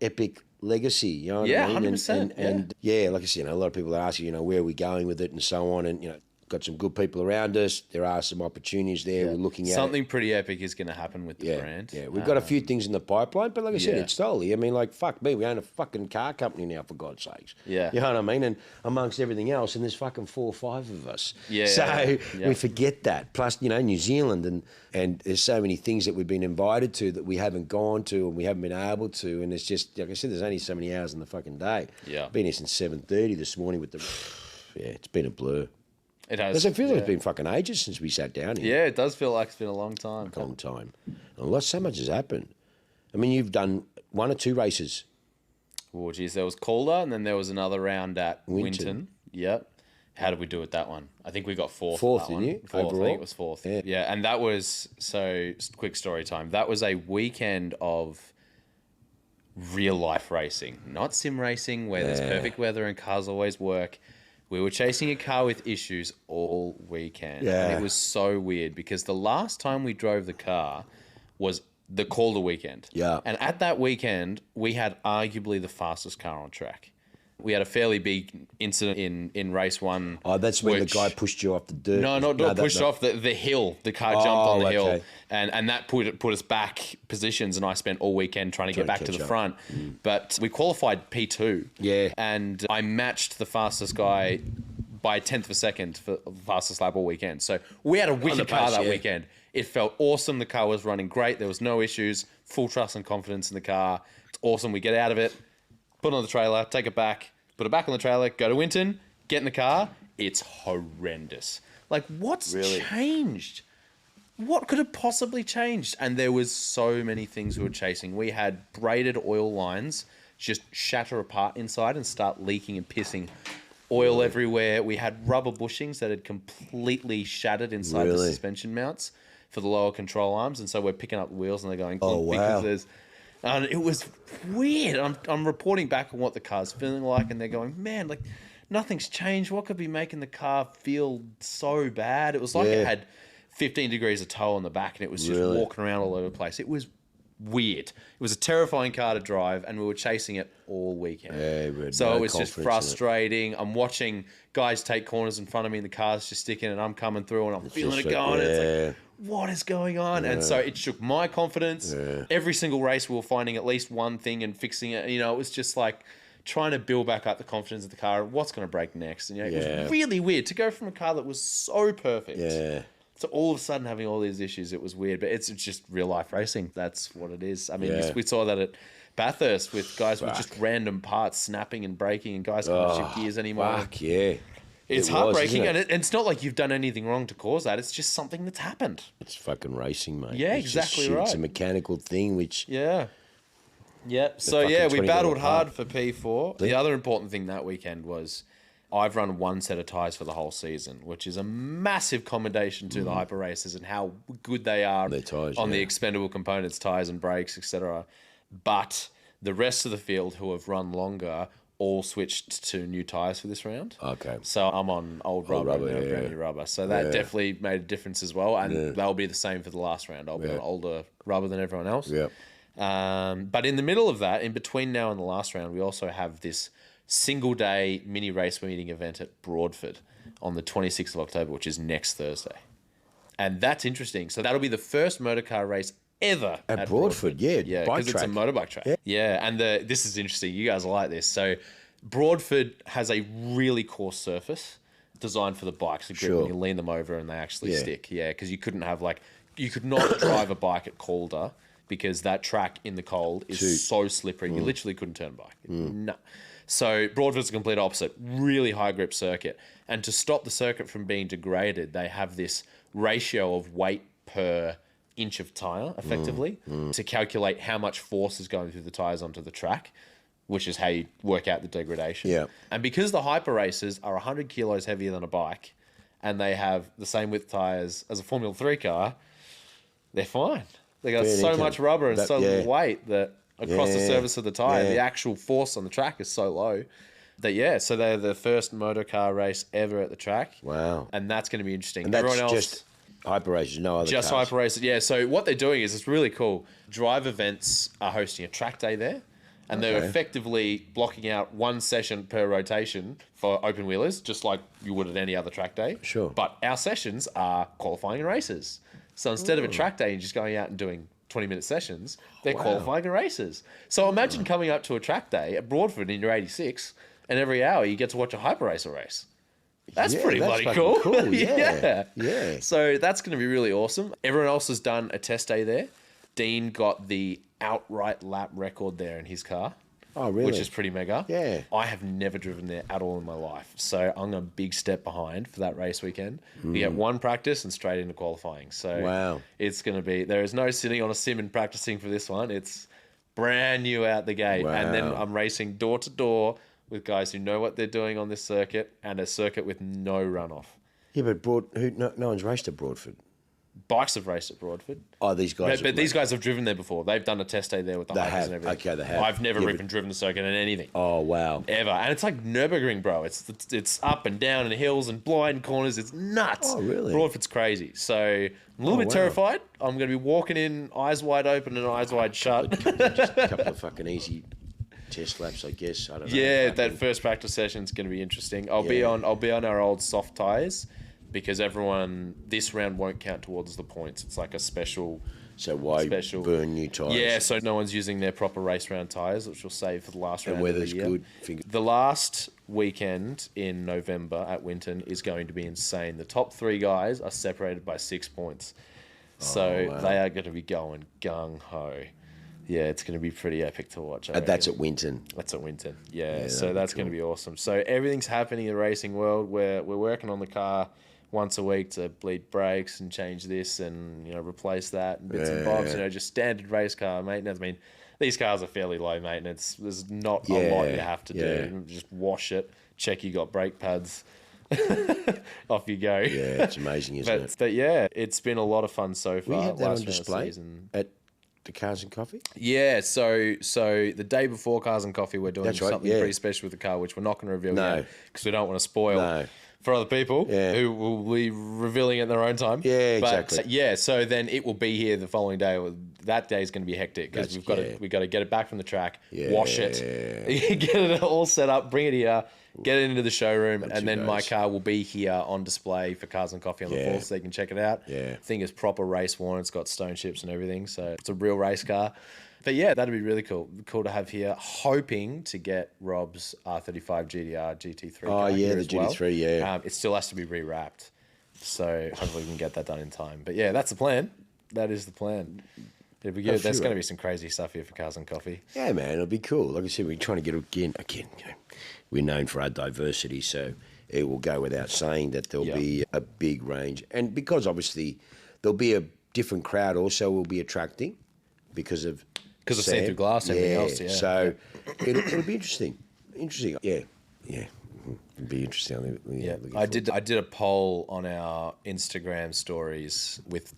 epic legacy. You know what I mean? 100%. And like I said, a lot of people ask you, where are we going with it and so on, and got some good people around us. There are some opportunities there. We're looking at something pretty epic is going to happen with the brand. Yeah, we've got a few things in the pipeline, but like I said, it's slowly. I mean, fuck me, we own a fucking car company now, for God's sakes. Yeah. You know what I mean? And amongst everything else, and there's fucking 4 or 5 of us. Yeah. So we forget that. Plus, New Zealand, and there's so many things that we've been invited to that we haven't gone to and we haven't been able to. And it's just, like I said, there's only so many hours in the fucking day. Yeah. Been here since 7:30 this morning with the... Yeah, it's been a blur. It has. Does it feel like it's been fucking ages since we sat down here? Yeah, it does feel like it's been a long time. A long time. And so much has happened. I mean, you've done 1 or 2 races. Oh, geez. There was Calder, and then there was another round at Winton. Yep. How did we do with that one? I think we got 4th. 4th, didn't you? 4th, overall? I think it was 4th. Yeah, and that was, quick story time. That was a weekend of real-life racing. Not sim racing, where there's perfect weather and cars always work. We were chasing a car with issues all weekend. Yeah. And it was so weird because the last time we drove the car was the Calder weekend. Yeah. And at that weekend, we had arguably the fastest car on track. We had a fairly big incident in race 1. Oh, that's when the guy pushed you off the dirt. No, pushed off the hill. The car jumped on the hill. And that put us back positions, and I spent all weekend trying to get back to the front. But we qualified P2. Yeah. And I matched the fastest guy by a 10th of a second for the fastest lap all weekend. So we had a wicked car that weekend. It felt awesome. The car was running great. There was no issues. Full trust and confidence in the car. It's awesome. We get out of it, put it on the trailer, take it back, put it back on the trailer, go to Winton, get in the car. It's horrendous. What's changed? What could have possibly changed? And there was so many things we were chasing. We had braided oil lines just shatter apart inside and start leaking and pissing oil everywhere. We had rubber bushings that had completely shattered inside the suspension mounts for the lower control arms. And so we're picking up the wheels and they're going, because there's... And it was weird. I'm reporting back on what the car's feeling like, and they're going, man, nothing's changed. What could be making the car feel so bad? It was like it had 15 degrees of tow on the back, and it was just walking around all over the place. It was weird. It was a terrifying car to drive, and we were chasing it all weekend. Yeah, so it was just frustrating. I'm watching guys take corners in front of me, and the car's just sticking, and I'm coming through, and I'm feeling it going. Yeah. It's like, what is going on? Yeah. And so it shook my confidence. Yeah. Every single race we were finding at least one thing and fixing it. It was just like trying to build back up the confidence of the car. What's going to break next? And it was really weird to go from a car that was so perfect to all of a sudden having all these issues. It was weird, but it's just real life racing. That's what it is. I mean, we saw that at Bathurst with guys with just random parts snapping and breaking, and guys can't shift gears anymore. Fuck yeah. It's heartbreaking, and it's not like you've done anything wrong to cause that. It's just something that's happened. It's fucking racing, mate. Yeah, it's exactly right. It's a mechanical thing, which... Yeah. So, we battled hard for P4. The other important thing that weekend was I've run 1 set of tyres for the whole season, which is a massive commendation to the hyper racers and how good they are on the expendable components, tyres and brakes, etc. But the rest of the field who have run longer all switched to new tyres for this round. Okay. So I'm on old rubber and brand new rubber. So that definitely made a difference as well. And that'll be the same for the last round. I'll be on older rubber than everyone else. Yeah. But in the middle of that, in between now and the last round, we also have this single day mini race meeting event at Broadford on the 26th of October, which is next Thursday. And that's interesting. So that'll be the first motorcar race ever at Broadford. Yeah, because it's a motorbike track. Yeah, and this is interesting. You guys will like this. So Broadford has a really coarse surface designed for the bikes to grip when you lean them over and they actually stick. Yeah, because you couldn't have you could not drive a bike at Calder because that track in the cold is so slippery. You literally couldn't turn a bike. No. So Broadford's the complete opposite. Really high grip circuit. And to stop the circuit from being degraded, they have this ratio of weight per inch of tyre, effectively, to calculate how much force is going through the tyres onto the track, which is how you work out the degradation. Yeah. And because the hyper racers are 100 kilos heavier than a bike, and they have the same width tyres as a Formula 3 car, they're fine. They got so much rubber and so little weight that across the surface of the tyre, the actual force on the track is so low that, so they're the first motor car race ever at the track. Wow. And that's going to be interesting. And that's just hyper races, no other just cars. hyper races, yeah. So what they're doing is it's really cool. Drive Events are hosting a track day there. And they're effectively blocking out one session per rotation for open wheelers, just like you would at any other track day. Sure. But our sessions are qualifying and races. So instead of a track day and just going out and doing 20-minute sessions, they're qualifying and races. So imagine coming up to a track day at Broadford in your 86, and every hour you get to watch a hyper racer race. That's pretty bloody cool. Yeah. So that's going to be really awesome. Everyone else has done a test day there. Dean got the outright lap record there in his car. Oh, really? Which is pretty mega. Yeah. I have never driven there at all in my life. So I'm a big step behind for that race weekend. You get one practice and straight into qualifying. So it's going to be, there is no sitting on a sim and practicing for this one. It's brand new out the gate. Wow. And then I'm racing door to door with guys who know what they're doing on this circuit, and a circuit with no runoff. Yeah, but no one's raced at Broadford. Bikes have raced at Broadford. Oh, these guys. But these guys have driven there before. They've done a test day there with the hikers and everything. Okay, they have. I've never even driven the circuit in anything. Oh, wow. Ever. And it's like Nürburgring, bro. It's up and down and hills and blind corners. It's nuts. Oh, really? Broadford's crazy. So I'm a little bit terrified. I'm going to be walking in eyes wide open and eyes wide shut. Just a couple of fucking easy test laps, I guess. I don't know. Yeah, that first practice session is going to be interesting. I'll be on our old soft tyres, because this round won't count towards the points. It's like a special. So why burn new tyres? Yeah, so no one's using their proper race round tyres, which will save for the last round. And weather's of the year. good. The last weekend in November at Winton is going to be insane. The top 3 guys are separated by 6 points. So they are going to be going gung-ho. Yeah, it's going to be pretty epic to watch. That's at Winton. That's at Winton. Yeah, so that's going to be awesome. So everything's happening in the racing world. We're working on the car once a week to bleed brakes and change this and replace that and bits and bobs. Just standard race car maintenance. I mean, these cars are fairly low maintenance. There's not a lot you have to do. Just wash it, check you got brake pads. Off you go. Yeah, it's amazing, isn't it? But yeah, it's been a lot of fun so far. We had that on display at the Cars and Coffee? Yeah, so the day before Cars and Coffee, we're doing something pretty special with the car, which we're not going to reveal yet because we don't want to spoil for other people who will be revealing it in their own time. Yeah, exactly. But, so then it will be here the following day. That day is going to be hectic because we've got to get it back from the track, wash it, get it all set up, bring it here, get it into the showroom, and then my car will be here on display for Cars and Coffee on the 4th, so you can check it out. Yeah. Thing is proper race worn. It's got stone chips and everything, so it's a real race car. But yeah, that'd be really cool. Cool to have here. Hoping to get Rob's R35 GTR GT3. Oh yeah, the GT3. Yeah. It still has to be rewrapped, so hopefully we can get that done in time. But yeah, that's the plan. That is the plan. It'll be good. There's going to be some crazy stuff here for Cars and Coffee. Yeah, man, it'll be cool. Like I said, we're trying to get again. We're known for our diversity, so it will go without saying that there'll be a big range, and because obviously there'll be a different crowd also will be attracting because of see-through glass and everything else. Yeah. So it'll be interesting. Yeah. It'll be interesting. I did a poll on our Instagram stories with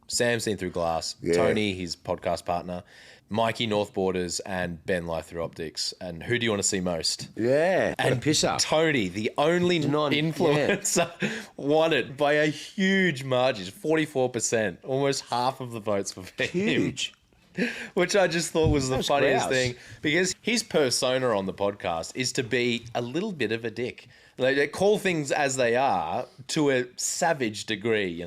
Sam Seen Through Glass, Tony, his podcast partner, Mikey Northborders, and Ben Life Through Optics. And who do you want to see most? Yeah, and piss up. Tony, the only non-influencer, won it by a huge margin, 44%. Almost half of the votes were for him. Which I just thought was the funniest thing, because his persona on the podcast is to be a little bit of a dick. They call things as they are to a savage degree,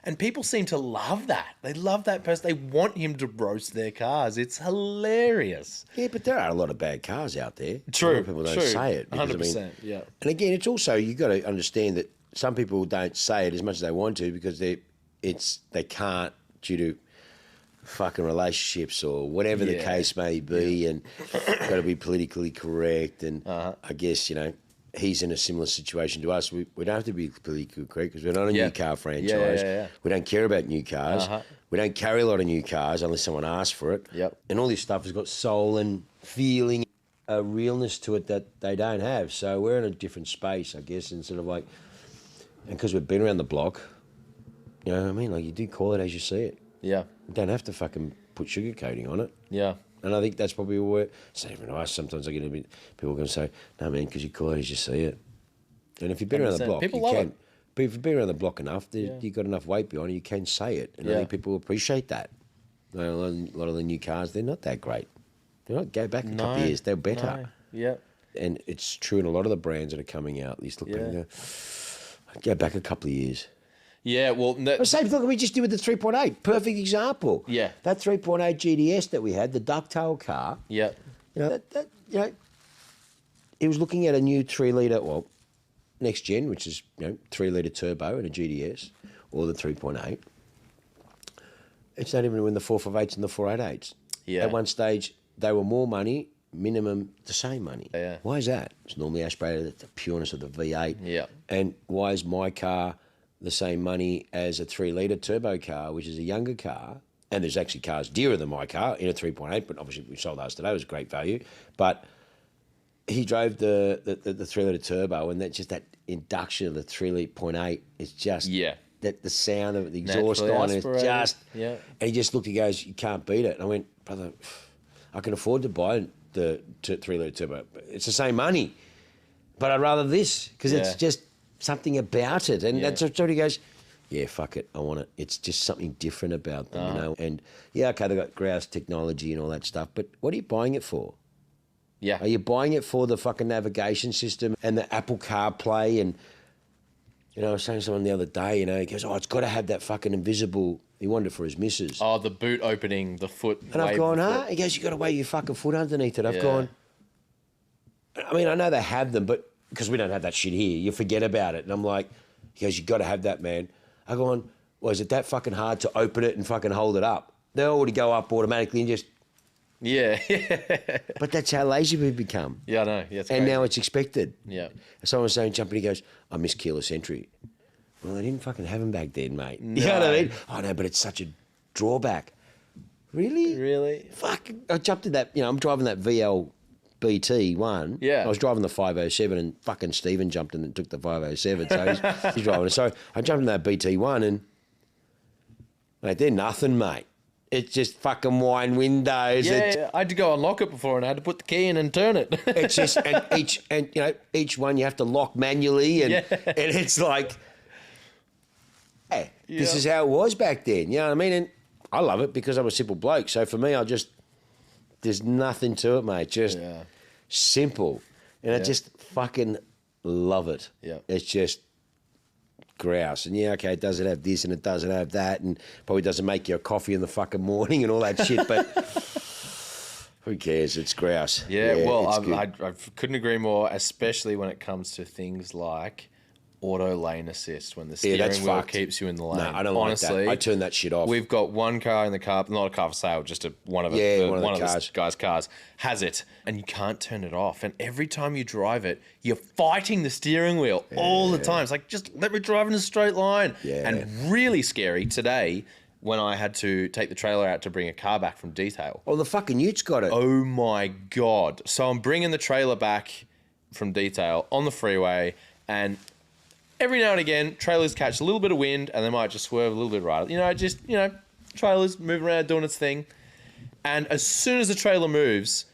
and people seem to love that. They love that person. They want him to roast their cars. It's hilarious. Yeah, but there are a lot of bad cars out there. True. A lot of people don't say it. 100%, yeah. And again, it's also, you've got to understand that some people don't say it as much as they want to because they can't due to fucking relationships or whatever the case may be, and got to be politically correct. And I guess, he's in a similar situation to us. We don't have to be politically correct because we're not a new car franchise. We don't care about new cars. We We don't carry a lot of new cars unless someone asks for it. Yep. And all this stuff has got soul and feeling, a realness to it that they don't have. So we're in a different space, I guess, and sort of like, and because we've been around the block, you know what I mean? Like, you do call it as you see it. Yeah. You don't have to fucking put sugar coating on it. Yeah. And I think that's probably where it's not even nice. Sometimes I get a bit, people are going to say, no, man, because you call it as you see it. And if you've been around the block, people you love can. it. But if you've been around the block enough, you've got enough weight behind it, you can say it. And I think people appreciate that. You know, a lot of the new cars, they're not that great. They're not, go back a couple of years, they're better. No. Yeah. And it's true in a lot of the brands that are coming out. You look back and go back a couple of years. Yeah, well... The same thing we just did with the 3.8. Perfect example. Yeah. That 3.8 GDS that we had, the ducktail car. Yeah. You know, he was looking at a new 3-litre, well, next gen, which is, 3-litre turbo and a GDS, or the 3.8. It's not even in the 458s and the 488s. Yeah. At one stage, they were more money, minimum the same money. Yeah. Why is that? It's normally aspirated, the pureness of the V8. Yeah. And why is my car the same money as a 3-litre turbo car, which is a younger car? And there's actually cars dearer than my car in a 3.8, but obviously we sold ours today. It was great value. But he drove the 3-litre turbo, and that's just that induction of the 3.8 is just that the sound of the exhaust on it is just and he just looked, he goes, you can't beat it. And I went, brother, I can afford to buy the 3-litre turbo. It's the same money, but I'd rather this because it's just something about it. And that's what he goes, yeah, fuck it, I want it. It's just something different about them, you know. And okay, they've got grouse technology and all that stuff, but what are you buying it for? Yeah. Are you buying it for the fucking navigation system and the Apple CarPlay? And, I was saying to someone the other day, he goes, it's got to have that fucking invisible, he wanted it for his missus. Oh, the boot opening, the foot. And I've gone, He goes, you got to wave your fucking foot underneath it. I've gone, I mean, I know they have them, but because we don't have that shit here, you forget about it. And I'm like, he goes, you got to have that, man. I go on, well, is it that fucking hard to open it and fucking hold it up? They already go up automatically and just... Yeah. But that's how lazy we become. Yeah, I know. Yeah, and now it's expected. Yeah. Someone was saying, jumping, he goes, I miss keyless entry. Well, they didn't fucking have them back then, mate. No. You know what I mean? Oh, no, but it's such a drawback. Really? Really? Fuck. I jumped in that, I'm driving that VLBT1. Yeah. I was driving the 507 and fucking Stephen jumped in and took the 507. So he's driving it. So I jumped in that BT1 and, mate, they're nothing, mate. It's just fucking wine windows. Yeah, I had to go unlock it before, and I had to put the key in and turn it. It's just each one you have to lock manually, and it's like, hey, this is how it was back then. You know what I mean? And I love it because I'm a simple bloke. So for me, there's nothing to it, mate. Just simple, and I just fucking love it. Yeah, it's just grouse. And okay, does it have this and it doesn't have that, and probably doesn't make you a coffee in the fucking morning and all that shit, but who cares? It's grouse. Well, I couldn't agree more, especially when it comes to things like auto lane assist, when the steering wheel keeps you in the lane. No, I don't honestly like that. I turn that shit off. We've got one car in the car, not a car for sale, just one of the guys' cars has it, and you can't turn it off. And every time you drive it, you're fighting the steering wheel all the time. It's like, just let me drive in a straight line. Yeah. And really scary today when I had to take the trailer out to bring a car back from detail. Oh, the fucking Utes got it. Oh my God. So I'm bringing the trailer back from detail on the freeway, and every now and again, trailers catch a little bit of wind and they might just swerve a little bit right. Trailers moving around doing its thing. And as soon as the trailer moves,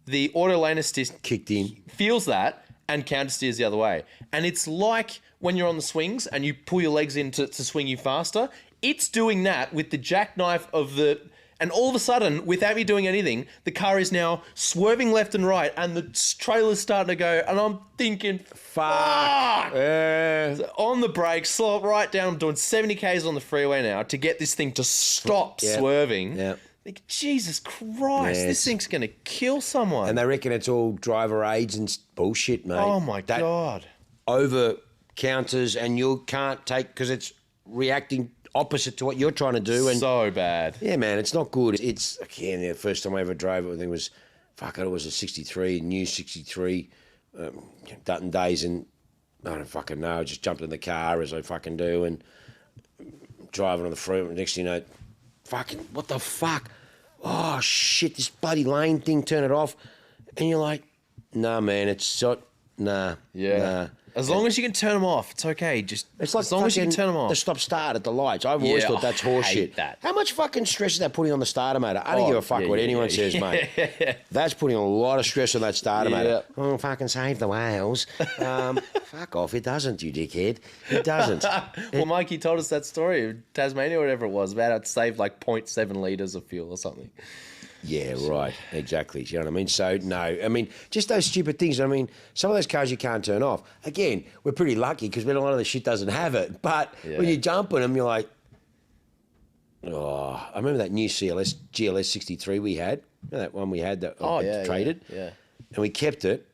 the auto lane assist kicked in, feels that, and countersteers the other way. And it's like when you're on the swings and you pull your legs in to swing you faster. It's doing that with the jackknife of the... And all of a sudden, without me doing anything, the car is now swerving left and right, and the trailer's starting to go, and I'm thinking, fuck! So on the brakes, slow it right down. I'm doing 70 Ks on the freeway now to get this thing to stop swerving. Yeah. Like, Jesus Christ, this thing's going to kill someone. And they reckon it's all driver aids and bullshit, mate. Oh, my God. Over counters, and you can't take, because it's reacting opposite to what you're trying to do. And so bad. Yeah, man, it's not good. It's, again, the first time I ever drove it, I think it was a 63, new 63, Dutton days, and I don't fucking know, I just jumped in the car as I fucking do and driving on the freeway. Next thing you know, fucking, what the fuck? Oh, shit, this bloody lane thing, turn it off. And you're like, nah, man, it's so, nah. As long as you can turn them off, it's okay. Just it's like as long as you can turn them off. The stop-start at the lights. I've always thought that's horseshit. How much fucking stress is that putting on the starter motor? I don't give a fuck what anyone says, mate. That's putting a lot of stress on that starter motor. Oh, fucking save the whales. Fuck off. It doesn't, you dickhead. It doesn't. Well, Mikey told us that story of Tasmania or whatever it was about it saved like 0.7 litres of fuel or something. Yeah, right. Exactly. You know what I mean? So, no. I mean, just those stupid things. I mean, some of those cars you can't turn off. Again, we're pretty lucky because a lot of the shit doesn't have it. But when you jump on them, you're like, oh. I remember that new GLS 63 we had. You know that one we had that I traded? Yeah. And we kept it.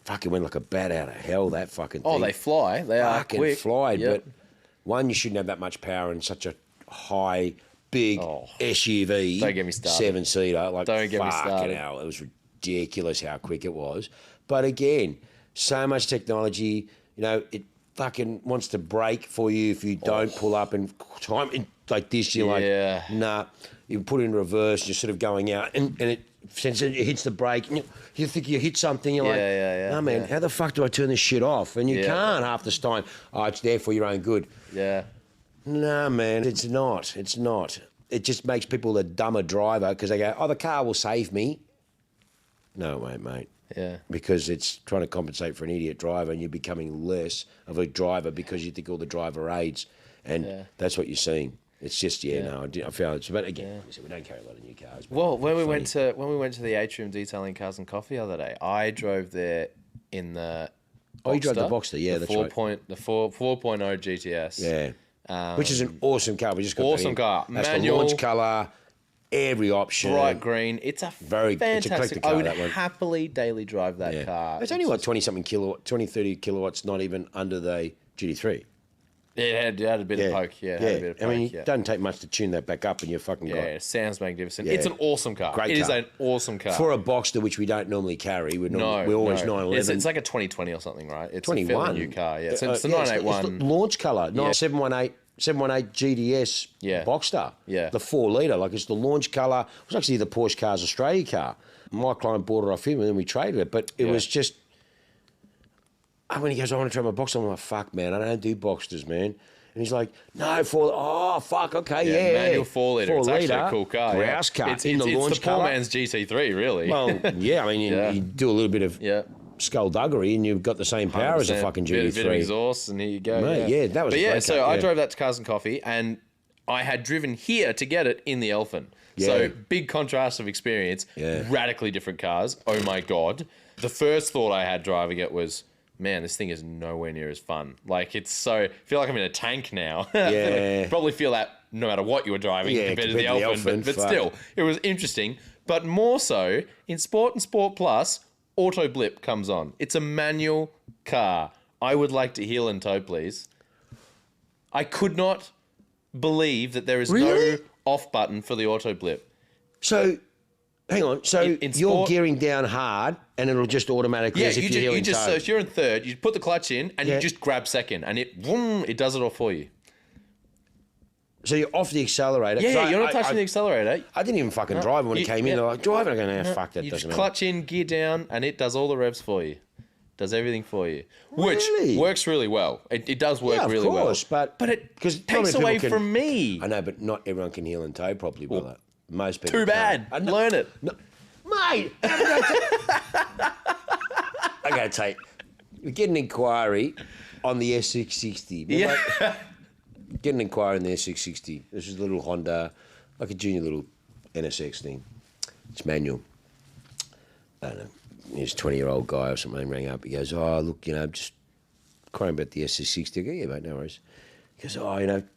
Fucking went like a bat out of hell, that fucking thing. Oh, they fly. They are quick. Fucking fly. But one, you shouldn't have that much power in such a high... big SUV, don't get me started. 7-seater, like don't get me started. Hell, it was ridiculous how quick it was. But again, so much technology. You know, it fucking wants to brake for you if you don't pull up in time like this. You're like, nah. You put it in reverse. You're sort of going out, and it since it hits the brake, you think you hit something. You're like, nah, man, how the fuck do I turn this shit off? And you can't half the time. Oh, it's there for your own good. Yeah. No, man, it's not. It's not. It just makes people a dumber driver because they go, oh, the car will save me. No, it won't, mate. Yeah. Because it's trying to compensate for an idiot driver and you're becoming less of a driver because you think all the driver aids. And that's what you're seeing. It's just, no, I found it. But again, we don't carry a lot of new cars. Well, when we went to the atrium detailing Cars and Coffee the other day, I drove there in the Boxster. Oh, you drove the Boxster, that's right. The 4.0 GTS. Yeah. Which is an awesome car. We just got awesome car. That's manual, the launch colour, every option. Bright green. It's a fantastic car. I would happily daily drive that car. It's only like 20-something kilowatt, 30 kilowatts, not even under the GT3. It had a bit of poke. Yeah, it had a bit of poke. I mean, it doesn't take much to tune that back up and you're fucking got... it sounds magnificent. It's an awesome car. Great car. It is an awesome car. For a Boxster, which we don't normally carry, we're always 911. It's like a 2020 or something, right? It's 21. a fairly new car. Yeah, it's a 981. It's the launch colour. 718 GDS Boxster. Yeah. The 4-litre. Like, it's the launch colour. It was actually the Porsche Cars Australia car. My client bought it off him and then we traded it. But it was just... When he goes, I want to try my Boxster, I'm like, fuck, man, I don't do Boxsters, man. And he's like, no, fuck, okay, manual 4-litre. It's actually a cool car. Grouse car. It's the poor man's GT3, really. Well, I mean, you do a little bit of skullduggery and you've got the same power as a fucking GT3. Bit of exhaust and here you go. Mate, that was a great car. I drove that to Cars and Coffee and I had driven here to get it in the Elephant. Yeah. So big contrast of experience, radically different cars. Oh my God. The first thought I had driving it was, man, this thing is nowhere near as fun. Like, it's so... I feel like I'm in a tank now. Yeah. Probably feel that no matter what you were driving compared to the Elephant. But still, it was interesting. But more so, in Sport and Sport Plus, Auto Blip comes on. It's a manual car. I would like to heel and tow, please. I could not believe that there is no off button for the Auto Blip. So... Hang on, so you're gearing down hard and it'll just automatically, as if you're heeling tow. So if you're in third, you put the clutch in and you just grab second and it does it all for you. So you're off the accelerator. Yeah, you're not touching the accelerator. I didn't even fucking drive when it came in. They're like, driving, I go, fuck that. You doesn't just clutch in, gear down, and it does all the revs for you. Does everything for you. Which works really well. It does work really well. Yeah, of course, but it takes away from me. I know, but not everyone can heel and tow properly, brother. Most people Too bad. Learn it. No, mate, I got to take... We get an inquiry on the S660. Get an inquiry on the S660. This is a little Honda, like a junior little NSX thing. It's manual. I don't know. He's a 20-year-old guy or something rang up. He goes, oh, look, just crying about the S660. I go, yeah, mate, no worries. He goes, oh,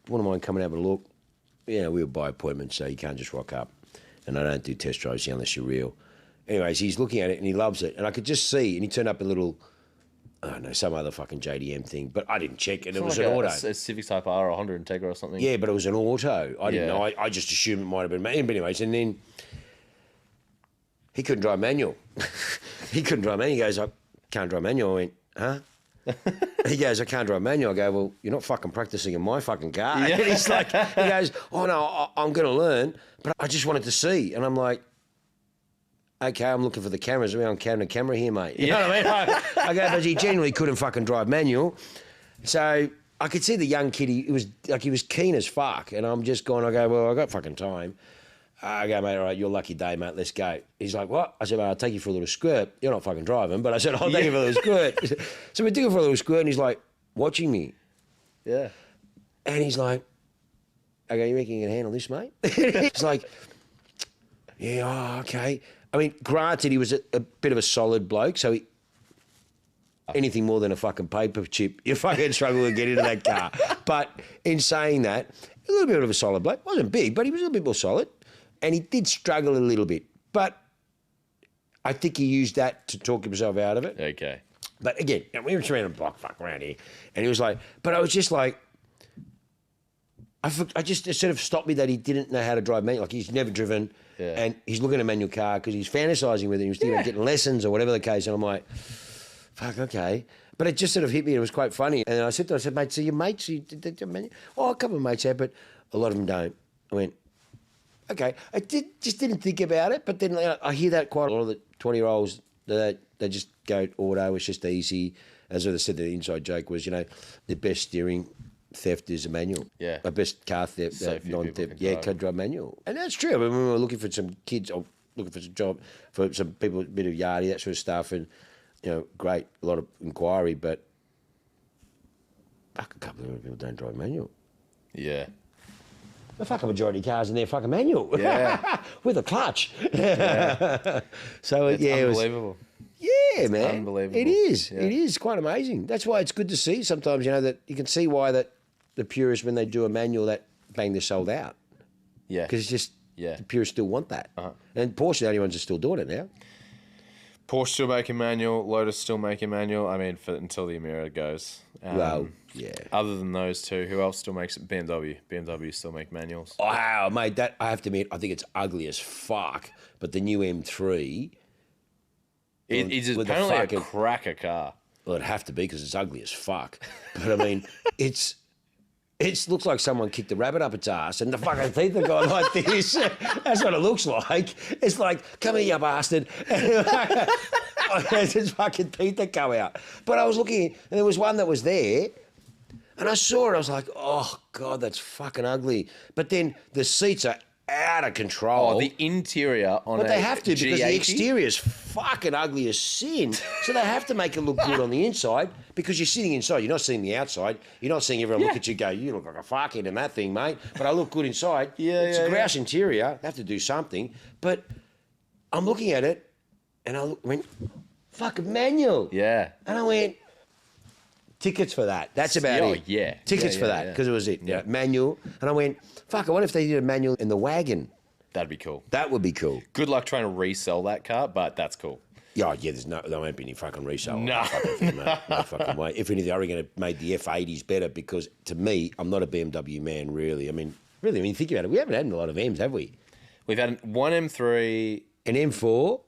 wouldn't mind coming and having a look. We were by appointment, so you can't just rock up. And I don't do test drives unless you're real. Anyways, he's looking at it and he loves it. And I could just see, and he turned up a little, I don't know, some other fucking JDM thing. But I didn't check, and it was an auto. A Civic Type R or a Honda Integra or something. Yeah, but it was an auto. I didn't know. I just assumed it might have been manual. But anyways, and then he couldn't drive manual. He couldn't drive manual. He goes, I can't drive manual. I went, huh? He goes, I can't drive manual. I go, well, you're not fucking practicing in my fucking car. Yeah. And he's like, he goes, oh no, I'm going to learn, but I just wanted to see. And I'm like, okay, I'm looking for the cameras. I'm counting a camera here, mate. You know what I mean? I go, but he genuinely couldn't fucking drive manual. So I could see the young kid, he was keen as fuck. And I'm just going, I go, well, I got fucking time. I go, mate, all right, your lucky day, mate, let's go. He's like, what? I said, well, I'll take you for a little squirt. You're not fucking driving, but I said, I'll take you for a little squirt. So we took him for a little squirt, and he's like, watching me. Yeah. And he's like, I go, you reckon you can handle this, mate? He's like, yeah, oh, okay. I mean, granted, he was a bit of a solid bloke, so anything more than a fucking paper chip, you fucking struggle to get into that car. But in saying that, a little bit of a solid bloke. Wasn't big, but he was a little bit more solid. And he did struggle a little bit. But I think he used that to talk himself out of it. Okay. But again, we were around a block fuck around here. And he was like, but I was just like, it sort of stopped me that he didn't know how to drive manual. Like he's never driven. Yeah. And he's looking at a manual car because he's fantasising with it. He was thinking of getting lessons or whatever the case. And I'm like, fuck, okay. But it just sort of hit me. It was quite funny. And I said to him, I said, mate, so your mates, oh, a couple of mates have, but a lot of them don't. I went, okay. I just didn't think about it. But then I hear that quite a lot of the 20-year-olds, they just go auto, it's just easy. As I said, the inside joke was, the best steering theft is a manual. Yeah. The best car theft, non-theft, can drive manual. And that's true. I mean, we were looking for some kids, or looking for some job, for some people, a bit of yardie, that sort of stuff, and, great, a lot of inquiry, but fuck, a couple of people don't drive manual. Yeah. The fucking majority of cars in there fucking manual. Yeah. With a clutch. Yeah. So, it's unbelievable. Yeah, man. Unbelievable. It is. Yeah. It is quite amazing. That's why it's good to see sometimes, that you can see why that the purists, when they do a manual, that bang, they're sold out. Yeah. Because it's just, the purists still want that. Uh-huh. And Porsche, the only ones are still doing it now. Porsche still making manual, Lotus still making manual. I mean, until the Emira goes. Well, yeah. Other than those two, who else still makes it? BMW. BMW still make manuals. Wow, mate, that I have to admit, I think it's ugly as fuck. But the new M3... It's apparently a cracker car. Well, it'd have to be because it's ugly as fuck. But I mean, it looks like someone kicked a rabbit up its ass and the fucking teeth have gone like this. That's what it looks like. It's like, come here, you bastard. There's his fucking teeth that come out. But I was looking, and there was one that was there, and I saw it. I was like, oh, God, that's fucking ugly. But then the seats are out of control. Oh, the interior on But they have to because G80? the exterior is fucking ugly as sin. So they have to make it look good on the inside because you're sitting inside. You're not seeing the outside. You're not seeing everyone look at you and go, you look like a fuckhead in that thing, mate. But I look good inside. It's a grouse interior. They have to do something. But I'm looking at it and I went, fucking manual. Yeah. And I went, tickets for that. That's about it. Yeah. Tickets for that because it was it. Yeah. Manual. And I went, fuck, I wonder if they did a manual in the wagon. That'd be cool. That would be cool. Good luck trying to resell that car, but that's cool. Yeah, there won't be any fucking resale. No. No fucking way. If anything, I reckon it made the F80s better because to me, I'm not a BMW man, really. I mean, think about it. We haven't had a lot of M's, have we? We've had one M3. An M4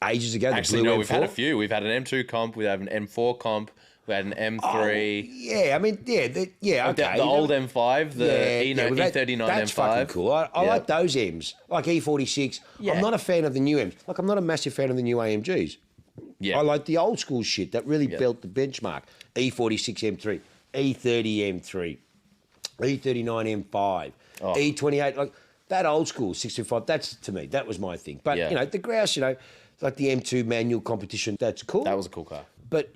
ages ago. Actually, no, we've had a few. We've had an M2 comp. We have an M4 comp. We had an M3. Oh, yeah, I mean, okay. The old M5, the E29 that's M5. Fucking cool. I like those M's, like E46. Yeah. I'm not a fan of the new M's. Like, I'm not a massive fan of the new AMGs. Yeah. I like the old school shit that really built the benchmark. E46 M3, E30 M3, E39 M5, E28. Like that old school 625. That's to me. That was my thing. But the grouse. Like the M2 manual competition. That's cool. That was a cool car. But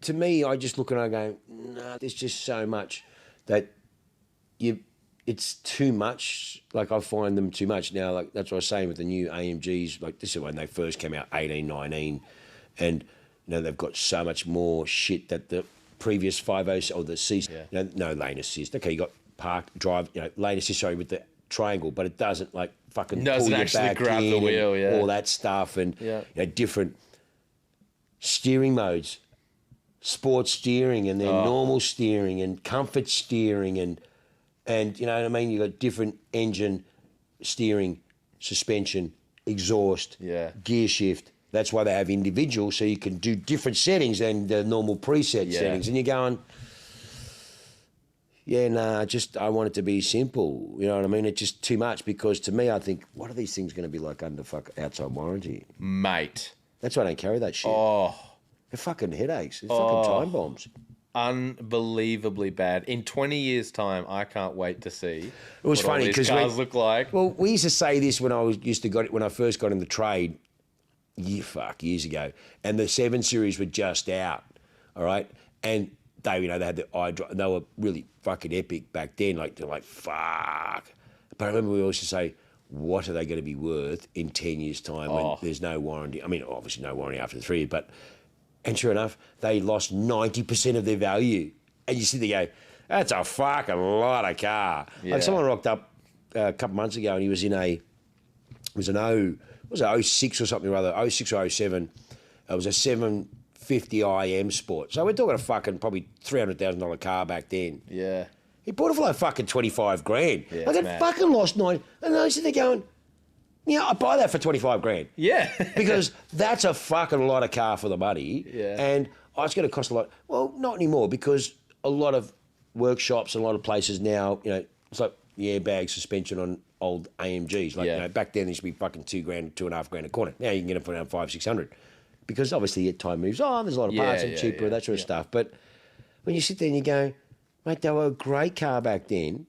to me, I just look and I go, no, there's just so much that it's too much. Like I find them too much now. Like that's what I was saying with the new AMGs. Like this is when they first came out, 18, 19, and they've got so much more shit that the previous 50s or the C's. Yeah. No lane assist. Okay, you got park drive. Lane assist. Sorry, with the triangle, but it doesn't like fucking pull you back grab in the wheel. Yeah, all that stuff and different steering modes. Sports steering and then normal steering and comfort steering and you know what I mean? You've got different engine steering, suspension, exhaust, gear shift, That's why they have individual, so you can do different settings than the normal preset settings. And you're going, I want it to be simple. You know what I mean? It's just too much because to me, I think, what are these things going to be like under outside warranty? Mate. That's why I don't carry that shit. Oh. They're fucking headaches. They're fucking time bombs. Unbelievably bad. In 20 years' time, I can't wait to see it was what funny because cars look like. Well, we used to say this when I first got in the trade, years ago, and the 7 Series were just out, all right, and they had the iDrive. They were really fucking epic back then. Like they're like fuck. But I remember we always used to say, what are they going to be worth in 10 years' time when there's no warranty? I mean, obviously no warranty after the 3 years, but. And sure enough, they lost 90% of their value. And you sit there, go, that's a fucking lot of car. Yeah. Like someone rocked up a couple months ago and he was in it was an 06 or something or other, 06 or 07. It was a 750 IM Sport. So we're talking a fucking probably $300,000 car back then. Yeah. He bought it for like fucking 25 grand. Yeah, like it fucking lost 9. And I sit there going, I'd buy that for 25 grand. Yeah. Because that's a fucking lot of car for the money. Yeah. And it's going to cost a lot. Well, not anymore because a lot of workshops and a lot of places now, it's like the airbag suspension on old AMGs. Like, back then, there used to be fucking $2 grand, $2.5 grand a quarter. Now you can get them for around $500-600 because obviously time moves on. There's a lot of parts and cheaper, that sort of stuff. But when you sit there and you go, mate, they were a great car back then.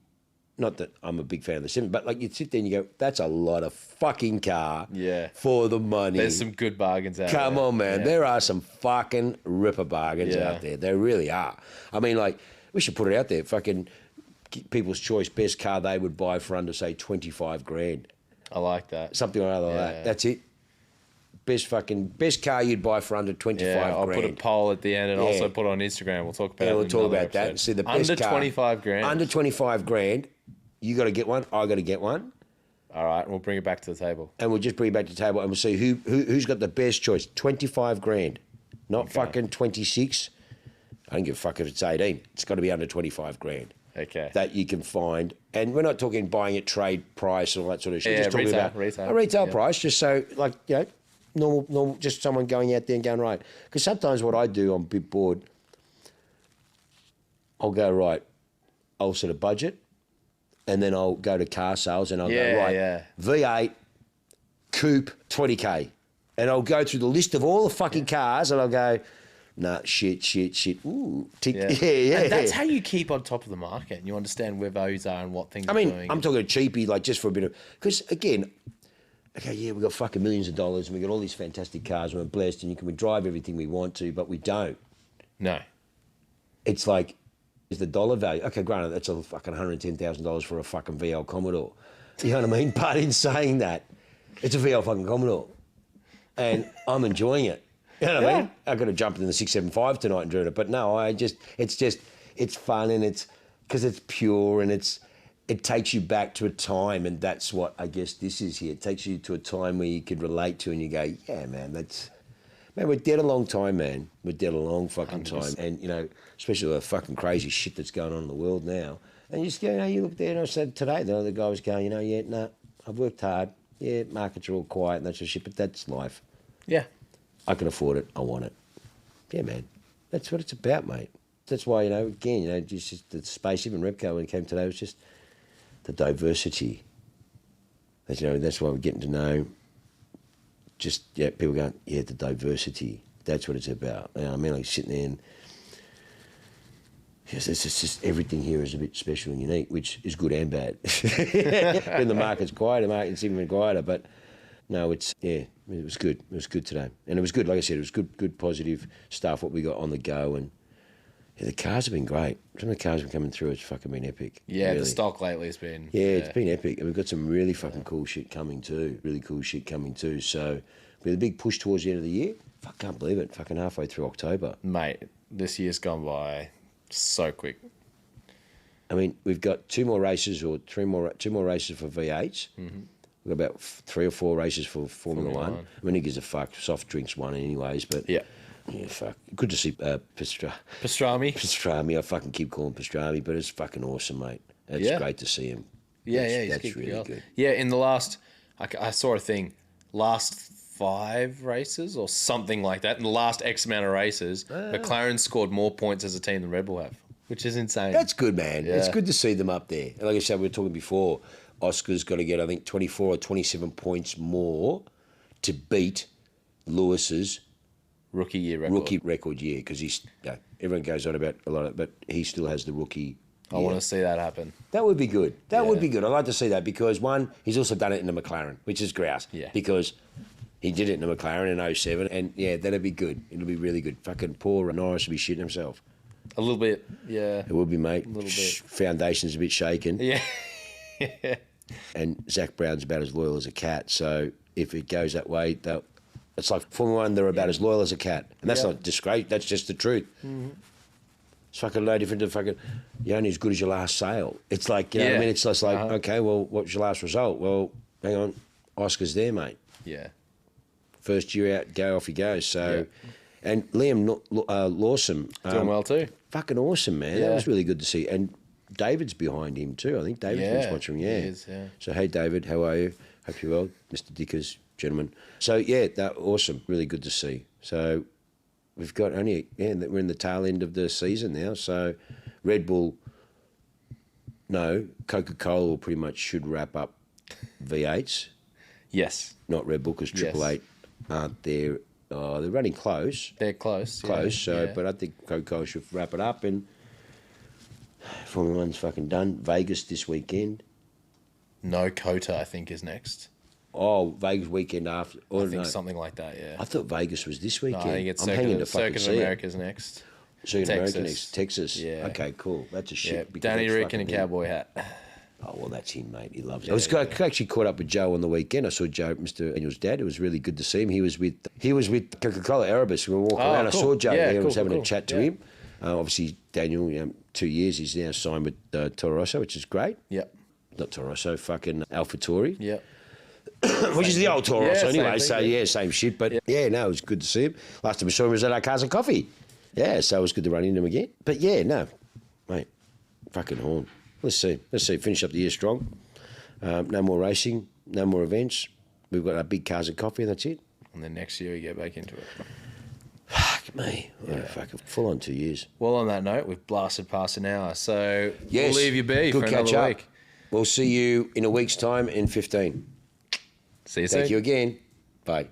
Not that I'm a big fan of the 7, but like you sit there and you go, that's a lot of fucking car for the money. There's some good bargains out there. Come on, man. Yeah. There are some fucking ripper bargains out there. There really are. I mean, like, we should put it out there. Fucking people's choice, best car they would buy for under, say, 25 grand. I like that. Something or other like that. That's it. Best car you'd buy for under 25 grand. I'll put a poll at the end and also put it on Instagram. We'll talk about it. We'll talk about that. See the best under car. 25 grand. Under 25 grand. You got to get one. I got to get one. All right, we'll bring it back to the table. And we'll just bring it back to the table and we'll see who's got the best choice. 25 grand, not fucking 26. I don't give a fuck if it's 18. It's got to be under 25 grand. Okay. That you can find. And we're not talking buying at trade price and all that sort of shit. Just talking about retail. A retail price, just so, like, normal, just someone going out there and going, right. Because sometimes what I do, I'm a bit bored. I'll go, right, I'll set a budget. And then I'll go to car sales and I'll go, right, V8, coupe, 20K. And I'll go through the list of all the fucking cars and I'll go, nah, shit. Ooh, tick. Yeah. And that's how you keep on top of the market and you understand where values are and what things are doing. I'm talking a cheapie, like just for a bit of, because again, we've got fucking millions of dollars and we've got all these fantastic cars and we're blessed and we drive everything we want to, but we don't. No. It's like, is the dollar value. Okay, granted, that's a fucking $110,000 for a fucking VL Commodore. You know what I mean? But in saying that, it's a VL fucking Commodore. And I'm enjoying it. You know what I mean? I've got to jump in the 675 tonight and do it. But no, it's fun and it's, because it's pure and it takes you back to a time and that's what I guess this is here. It takes you to a time where you could relate to and you go, yeah, man, Man, we're dead a long time, man. We're dead a long fucking 100%. time. And, especially the fucking crazy shit that's going on in the world now. And you just go, you look there, and I said today, the other guy was going, I've worked hard. Yeah, markets are all quiet and that sort of shit, but that's life. Yeah. I can afford it. I want it. Yeah, man. That's what it's about, mate. That's why, again, just the space, even Repco when it came today, was just the diversity. That's why we're getting to know people going, the diversity. That's what it's about. I mean, like sitting there and it's just everything here is a bit special and unique, which is good and bad. When the market's quieter, the market's even quieter. But no, it was good. It was good today. And it was good, like I said, it was good positive stuff, what we got on the go. And the cars have been great. Some of the cars have been coming through, it's fucking been epic. Yeah, really. The stock lately has been... Yeah, it's been epic. And we've got some really fucking cool shit coming too. So with a big push towards the end of the year, fuck, can't believe it. Fucking halfway through October. Mate, this year's gone by so quick. I mean, we've got two more races for V8s. Mm-hmm. We've got about 3 or 4 races for Formula One. I mean, it gives a fuck. Soft drinks won anyways, but... Yeah, fuck. Good to see Pastrami. I fucking keep calling Pastrami, but it's fucking awesome, mate. It's great to see him. He's that's really good. Yeah, in the last... I saw a thing. Last 5 races or something like that in the last X amount of races. McLaren scored more points as a team than Red Bull have, which is insane. That's good, man. Yeah. It's good to see them up there. And like I said, we were talking before, Oscar's got to get, I think, 24 or 27 points more to beat Lewis's rookie record year, because everyone goes on about a lot of, but he still has the rookie. I want to see that happen. That would be good. That would be good. I'd like to see that because, one, he's also done it in the McLaren, which is grouse. Yeah. Because he did it in the McLaren in 07, and that'd be good. It'll be really good. Fucking poor Norris will be shitting himself. A little bit, yeah. It would be, mate. A little bit. Foundation's a bit shaken. Yeah. And Zach Brown's about as loyal as a cat, so if it goes that way, it's like Formula One, they're about as loyal as a cat. And that's not disgrace, that's just the truth. Mm-hmm. It's fucking no different to fucking, you're only as good as your last sale. It's like, you know what I mean? It's just like, okay, well, what was your last result? Well, hang on, Oscar's there, mate. Yeah. First year out, go off he goes. So, and Liam Lawson. Doing well too. Fucking awesome, man. That was really good to see. And David's behind him too. I think David's been sponsoring, He is, yeah. So, hey, David, how are you? Hope you're well. Mr. Dickers, gentlemen. So, yeah, that's awesome. Really good to see. So, we've got only, we're in the tail end of the season now. So, Red Bull, no, Coca-Cola will pretty much should wrap up V8s. Yes. Not Red Bull, because Triple Eight aren't there. They're running close. They're close. But I think Coca-Cola should wrap it up, and Formula One's fucking done. Vegas this weekend. No, Kota, I think, is next. Oh, Vegas weekend after. I think something like that, yeah. I thought Vegas was this weekend. No, I think it's Circuit of America's next. Circuit of America next. Texas. Yeah. Okay, cool. That's a shit. Yeah. Danny Rick in a cowboy hat. Oh, well, that's him, mate. He loves it. I actually caught up with Joe on the weekend. I saw Joe, Mr. Daniel's dad. It was really good to see him. He was with Coca-Cola Erebus. We were walking around. Cool. I saw Joe there. I was having a chat to him. Obviously, Daniel, 2 years. He's now signed with Toro Rosso, which is great. Yep. Not Toro Rosso, fucking AlphaTauri. Yep. Which is the old Toro Rosso anyway. So, same shit. But, it was good to see him. Last time we saw him was at our Cars and Coffee. Yeah, so it was good to run into him again. But, mate, fucking horn. Let's see. Finish up the year strong. No more racing, no more events. We've got our big Cars and Coffee, and that's it. And then next year we get back into it. Fuck me. Fucking full on 2 years. Well, on that note, we've blasted past an hour. So we'll leave you be for another week. We'll see you in a week's time in 15. See you soon. Thank you again. Bye.